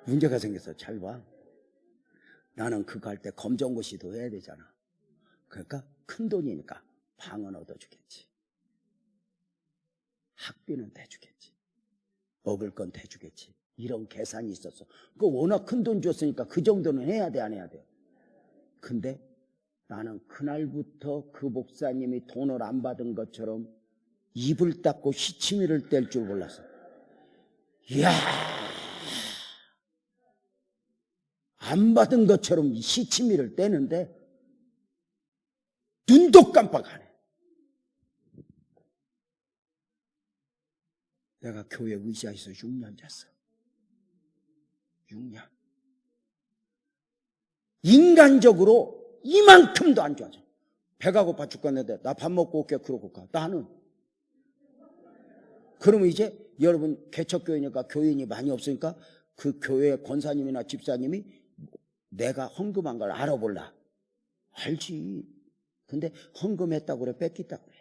문제가 생겼어. 잘 봐. 나는 그거 할 때 검정고시도 해야 되잖아. 그러니까 큰 돈이니까 방은 얻어주겠지. 학비는 대주겠지. 먹을 건 대주겠지. 이런 계산이 있었어. 그 워낙 큰 돈 줬으니까 그 정도는 해야 돼, 안 해야 돼? 근데 나는 그날부터 그 목사님이 돈을 안 받은 것처럼 입을 닫고 시치미를 뗄 줄 몰랐어. 이야, 안 받은 것처럼 시치미를 떼는데 눈도 깜빡 안 해. 내가 교회 의자에서 6년 잤어. 6년. 인간적으로 이만큼도 안 좋아져. 배가 고파 죽겠는데 나 밥 먹고 올게 그러고 가. 나는. 그러면 이제 여러분 개척교회니까 교인이 많이 없으니까 그 교회 권사님이나 집사님이 내가 헌금한 걸 알아볼라. 알지. 근데 헌금했다고 그래, 뺏겼다고 그래.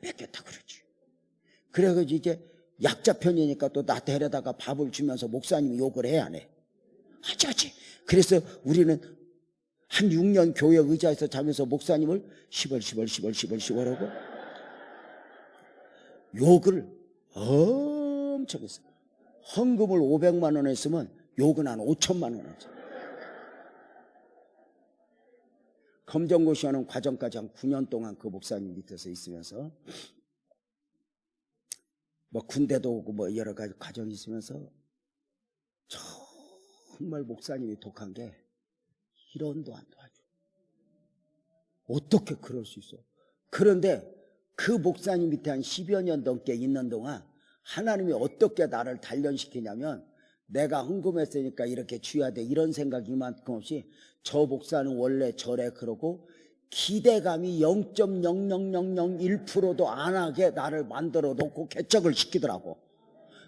뺏겼다고 그러지. 그래가지고 이제 약자 편이니까 또 나 데려다가 밥을 주면서 목사님이 욕을 해, 안 해? 하지. 그래서 우리는 한 6년 교회 의자에서 자면서 목사님을 시벌 하고 욕을 엄청 했어. 헌금을 500만 원 했으면 욕은 한 5천만 원 했죠. 검정고시 하는 과정까지 한 9년 동안 그 목사님 밑에서 있으면서 뭐 군대도 오고 뭐 여러 가지 과정이 있으면서 정말 목사님이 독한 게 1원도 안 도와줘. 어떻게 그럴 수 있어? 그런데 그 목사님 밑에 한 10여 년 넘게 있는 동안 하나님이 어떻게 나를 단련시키냐면, 내가 헌금했으니까 이렇게 줘야 돼 이런 생각이 이만큼 없이, 저 목사는 원래 저래 그러고 기대감이 0.00001%도 안 하게 나를 만들어 놓고 개척을 시키더라고.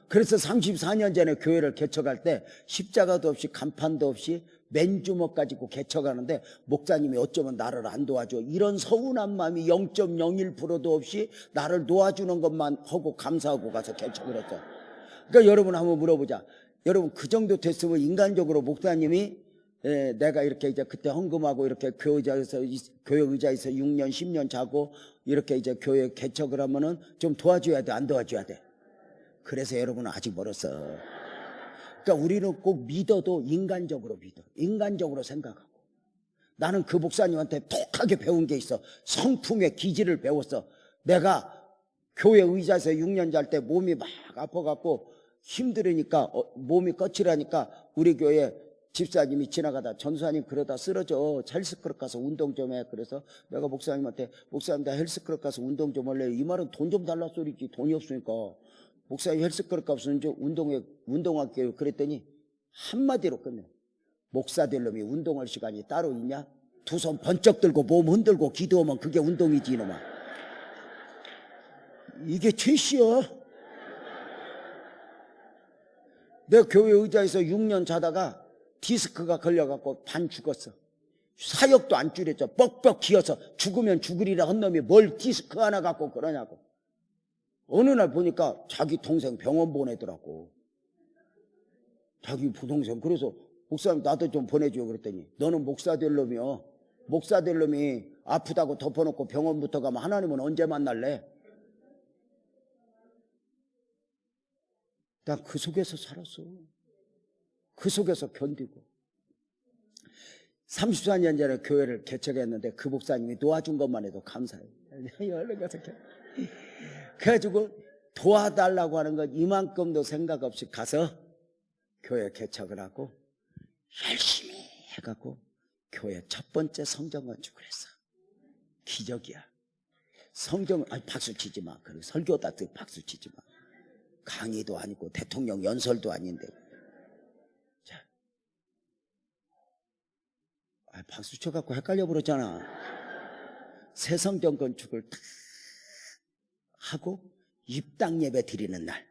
그래서 34년 전에 교회를 개척할 때 십자가도 없이 간판도 없이 맨주먹 가지고 개척하는데 목사님이 어쩌면 나를 안 도와줘, 이런 서운한 마음이 0.01%도 없이 나를 도와주는 것만 하고 감사하고 가서 개척을 했어. 그러니까 여러분 한번 물어보자. 여러분 그 정도 됐으면 인간적으로 목사님이 내가 이렇게 이제 그때 헌금하고 이렇게 교회 의자에서 6년 10년 자고 이렇게 이제 교회 개척을 하면은 좀 도와줘야 돼, 안 도와줘야 돼? 그래서 여러분은 아직 멀었어. 그러니까 우리는 꼭 믿어도 인간적으로 믿어. 인간적으로 생각하고. 나는 그 목사님한테 독하게 배운 게 있어. 성품의 기질을 배웠어. 내가 교회 의자에서 6년 잘 때 몸이 막 아파갖고 힘들으니까 몸이 거칠하니까 우리 교회 집사님이 지나가다 전수사님 그러다 쓰러져, 헬스클럽 가서 운동 좀 해. 그래서 내가 목사님한테 목사님 나 헬스클럽 가서 운동 좀 할래요. 이 말은 돈 좀 달라 소리지. 돈이 없으니까. 목사님 헬스클럽 가서 운동할게요. 그랬더니 한마디로 끝내. 목사 될 놈이 운동할 시간이 따로 있냐? 두 손 번쩍 들고 몸 흔들고 기도하면 그게 운동이지 이놈아. 이게 최씨야. 내가 교회 의자에서 6년 자다가 디스크가 걸려갖고 반 죽었어. 사역도 안 줄였죠. 뻑뻑 기어서 죽으면 죽으리라 한 놈이 뭘 디스크 하나 갖고 그러냐고. 어느 날 보니까 자기 동생 병원 보내더라고. 자기 부동생. 그래서 목사님 나도 좀 보내줘요 그랬더니, 너는 목사 될 놈이요, 목사 될 놈이 아프다고 덮어놓고 병원부터 가면 하나님은 언제 만날래? 난 그 속에서 살았어. 그 속에서 견디고. 34년 전에 교회를 개척했는데 그 목사님이 도와준 것만 해도 감사해요. 그래가지고 도와달라고 하는 건 이만큼도 생각 없이 가서 교회 개척을 하고 열심히 해갖고 교회 첫 번째 성전 건축을 했어. 기적이야. 성경, 아니 박수 치지 마. 그리고 설교다 박수 치지 마. 강의도 아니고 대통령 연설도 아닌데. 자, 박수 쳐갖고 헷갈려 버렸잖아. 새 성전 건축을 딱 하고 입당 예배 드리는 날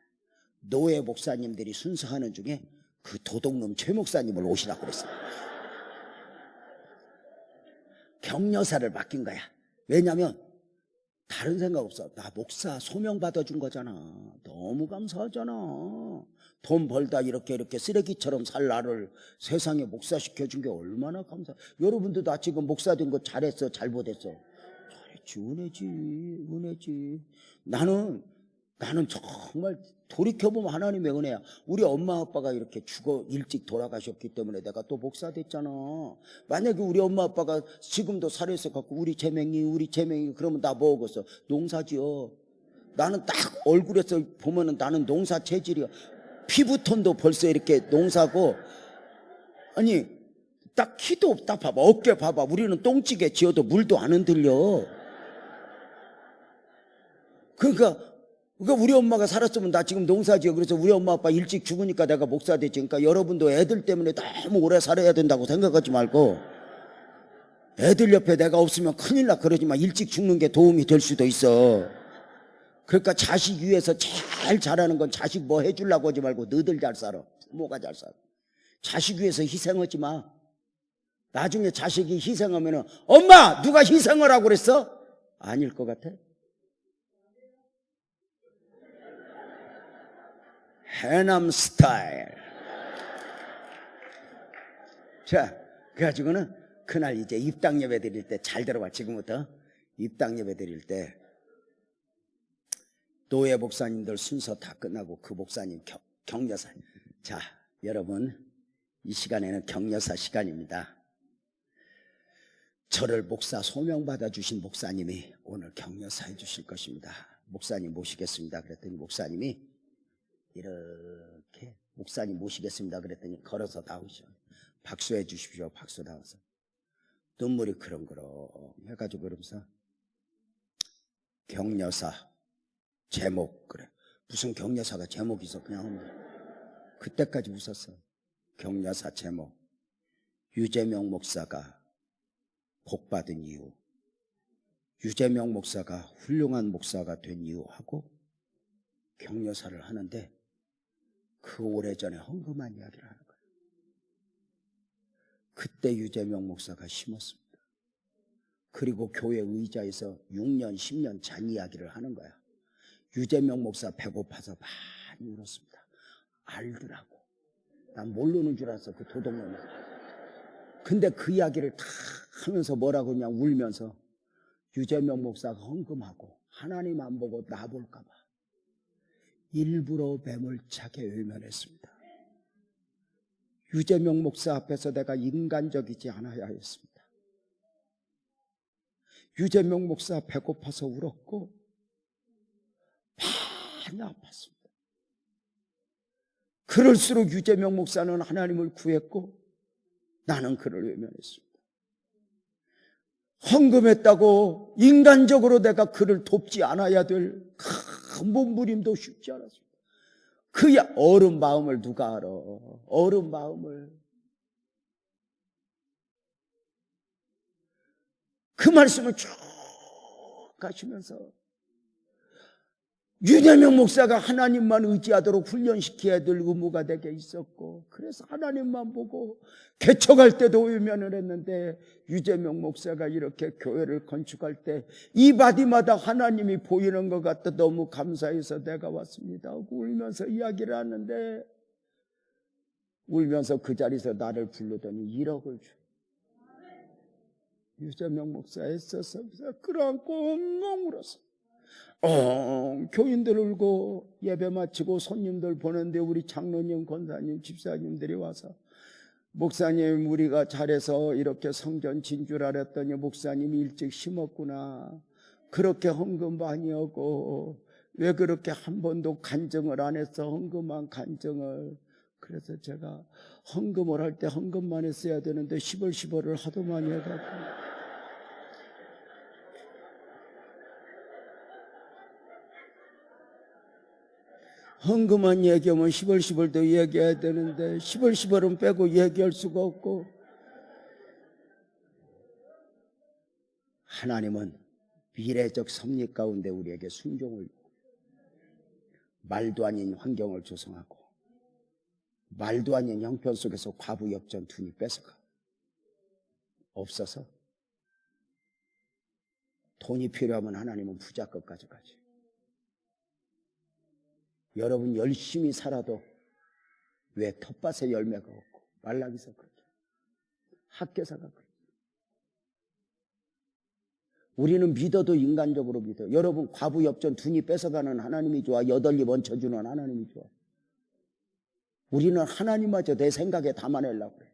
노예 목사님들이 순서하는 중에 그 도둑놈 최 목사님을 오시라고 그랬어. 격려사를 맡긴 거야. 왜냐면 다른 생각 없어. 나 목사 소명 받아준 거잖아. 너무 감사하잖아. 돈 벌다 이렇게 쓰레기처럼 살 나를 세상에 목사 시켜준 게 얼마나 감사. 여러분도 나 지금 목사 된 거 잘했어, 잘못했어? 잘했지. 은혜지. 나는 정말 돌이켜보면 하나님의 은혜야. 우리 엄마 아빠가 이렇게 일찍 돌아가셨기 때문에 내가 또 목사 됐잖아. 만약에 우리 엄마 아빠가 지금도 살아있어 갖고 우리 재맹이 그러면 나 뭐 하겠어? 농사지어. 나는 딱 얼굴에서 보면은 나는 농사 체질이야. 피부톤도 벌써 이렇게 농사고. 아니 딱 키도 없다. 봐봐, 어깨 봐봐. 우리는 똥찌개 지어도 물도 안 흔들려. 그러니까 우리 엄마가 살았으면 나 지금 농사지어. 그래서 우리 엄마 아빠 일찍 죽으니까 내가 목사 됐지. 그러니까 여러분도 애들 때문에 너무 오래 살아야 된다고 생각하지 말고, 애들 옆에 내가 없으면 큰일 나 그러지만 일찍 죽는 게 도움이 될 수도 있어. 그러니까 자식 위해서 제일 잘하는 건 자식 뭐 해주려고 하지 말고 너희들 잘 살아. 부모가 잘 살아. 자식 위해서 희생하지 마. 나중에 자식이 희생하면은 엄마 누가 희생을 하고 그랬어? 아닐 것 같아. 해남 스타일. 자, 그래가지고는 그날 이제 입당 예배 드릴 때 잘 들어봐. 지금부터 입당 예배 드릴 때 노예 목사님들 순서 다 끝나고 그 목사님 격려사. 자, 여러분 이 시간에는 격려사 시간입니다. 저를 목사 소명받아 주신 목사님이 오늘 격려사 해주실 것입니다. 목사님 모시겠습니다. 그랬더니 목사님이 이렇게 목사님 모시겠습니다. 그랬더니 걸어서 나오셔. 박수해 주십시오. 박수 나와서 눈물이 그렁그렁 해가지고 그러면서 격려사 제목. 그래, 무슨 격려사가 제목이 있어. 그냥 하면 그때까지 웃었어. 격려사 제목 유재명 목사가 복받은 이유, 유재명 목사가 훌륭한 목사가 된 이유 하고 격려사를 하는데 그 오래전에 헌금한 이야기를 하는 거예요. 그때 유재명 목사가 심었습니다. 그리고 교회 의자에서 6년 10년 잔 이야기를 하는 거야. 유재명 목사 배고파서 많이 울었습니다. 알더라고. 난 모르는 줄 알았어, 그 도둑놈이. 근데 그 이야기를 다 하면서 뭐라고 그냥 울면서 유재명 목사가 헌금하고 하나님 안 보고 나 볼까 봐 일부러 매몰차게 외면했습니다. 유재명 목사 앞에서 내가 인간적이지 않아야 했습니다. 유재명 목사 배고파서 울었고 많이 아팠습니다. 그럴수록 유재명 목사는 하나님을 구했고 나는 그를 외면했습니다. 헌금했다고 인간적으로 내가 그를 돕지 않아야 될 큰 몸부림도 쉽지 않았습니다. 그의 어른 마음을 누가 알아? 어른 마음을. 그 말씀을 쭉 가시면서 유재명 목사가 하나님만 의지하도록 훈련시켜야 될 의무가 내게 있었고, 그래서 하나님만 보고 개척할 때도 외면을 했는데 유재명 목사가 이렇게 교회를 건축할 때 이 바디마다 하나님이 보이는 것 같아 너무 감사해서 내가 왔습니다 하고 울면서 이야기를 하는데, 울면서 그 자리에서 나를 부르더니 1억을 줘. 유재명 목사 애써서 끌어안고 엉엉 울었어. 교인들 울고 예배 마치고 손님들 보는데 우리 장로님, 권사님, 집사님들이 와서 목사님 우리가 잘해서 이렇게 성전 진 줄 알았더니 목사님이 일찍 심었구나. 그렇게 헌금 많이 하고 왜 그렇게 한 번도 간증을 안 했어? 헌금한 간증을. 그래서 제가 헌금을 할 때 헌금만 했어야 되는데 10을 하도 많이 해갖고 헌금만 얘기하면 10도 얘기해야 되는데 10은 빼고 얘기할 수가 없고. 하나님은 미래적 섭리 가운데 우리에게 순종을, 말도 아닌 환경을 조성하고 말도 아닌 형편 속에서 과부 엽전 둔이 뺏어가. 없어서 돈이 필요하면 하나님은 부자 것까지 가지. 여러분 열심히 살아도 왜 텃밭에 열매가 없고 말라기서 그렇죠. 학교사가 그렇죠. 우리는 믿어도 인간적으로 믿어요. 여러분 과부 엽전 둔이 뺏어가는 하나님이 좋아? 여덟입 얹혀주는 하나님이 좋아? 우리는 하나님마저 내 생각에 담아내려고 그래.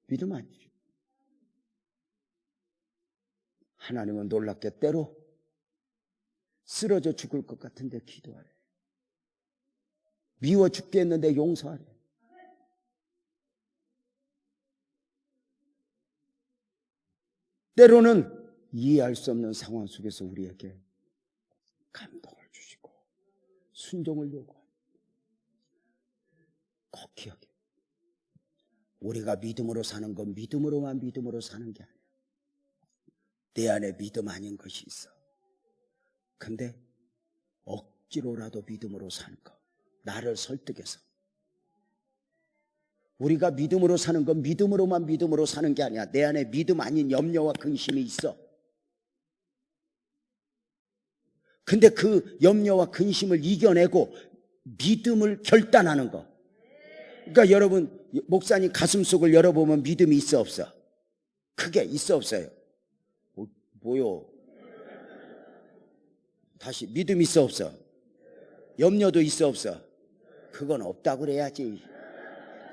믿으면 아니죠. 하나님은 놀랍게 때로 쓰러져 죽을 것 같은데 기도하래. 미워 죽겠는데 용서하래. 때로는 이해할 수 없는 상황 속에서 우리에게 감동을 주시고 순종을 요구합니다. 꼭 기억해. 우리가 믿음으로 사는 건 믿음으로만 믿음으로 사는 게 아니야. 내 안에 믿음 아닌 것이 있어. 근데 억지로라도 믿음으로 사는 거. 나를 설득해서. 우리가 믿음으로 사는 건 믿음으로만 믿음으로 사는 게 아니야. 내 안에 믿음 아닌 염려와 근심이 있어. 근데 그 염려와 근심을 이겨내고 믿음을 결단하는 거. 그러니까 여러분 목사님 가슴속을 열어보면 믿음이 있어 없어? 크게 있어 없어요? 뭐요? 다시 믿음 있어 없어? 염려도 있어 없어? 그건 없다고 그래야지.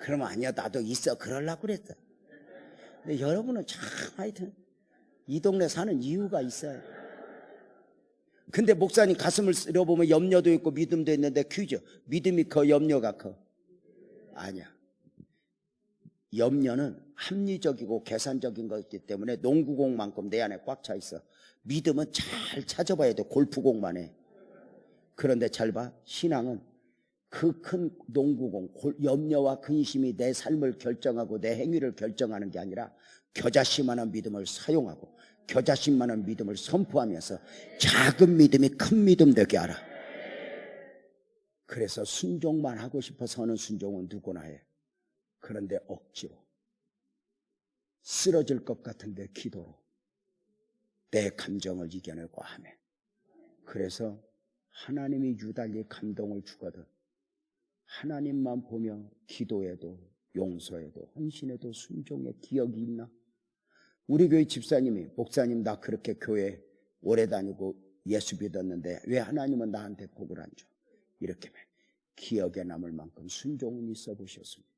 그러면 아니야 나도 있어 그러려고 그랬어. 근데 여러분은 참 하여튼 이 동네 사는 이유가 있어요. 근데 목사님 가슴을 쓸어보면 염려도 있고 믿음도 있는데 퀴즈. 믿음이 커 염려가 커? 아니야. 염려는 합리적이고 계산적인 것이기 때문에 농구공만큼 내 안에 꽉 차 있어. 믿음은 잘 찾아봐야 돼. 골프공만 해. 그런데 잘 봐. 신앙은 그 큰 농구공, 염려와 근심이 내 삶을 결정하고 내 행위를 결정하는 게 아니라 겨자씨만한 믿음을 사용하고 겨자씨만한 믿음을 선포하면서 작은 믿음이 큰 믿음 되게 알아. 그래서 순종만 하고 싶어서 하는 순종은 누구나 해. 그런데 억지로 쓰러질 것 같은데 기도로 내 감정을 이겨내고 하면. 그래서 하나님이 유달리 감동을 주거든. 하나님만 보며 기도에도 용서에도 헌신에도 순종의 기억이 있나? 우리 교회 집사님이 목사님 나 그렇게 교회 오래 다니고 예수 믿었는데 왜 하나님은 나한테 복을 안 줘? 이렇게 기억에 남을 만큼 순종은 있어 보셨습니까?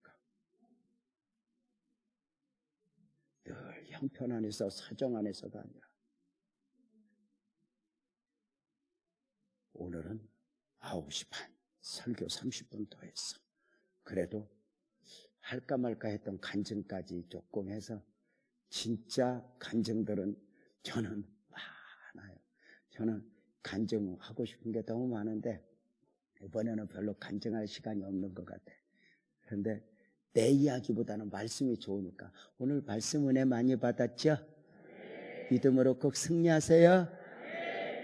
늘 형편 안에서 사정 안에서가 아니라 오늘은 9시 반 설교 30분 더 했어. 그래도 할까 말까 했던 간증까지 조금 해서 진짜 간증들은 저는 많아요. 저는 간증하고 싶은 게 너무 많은데 이번에는 별로 간증할 시간이 없는 것 같아. 그런데 내 이야기보다는 말씀이 좋으니까 오늘 말씀 은혜 많이 받았죠? 믿음으로 꼭 승리하세요.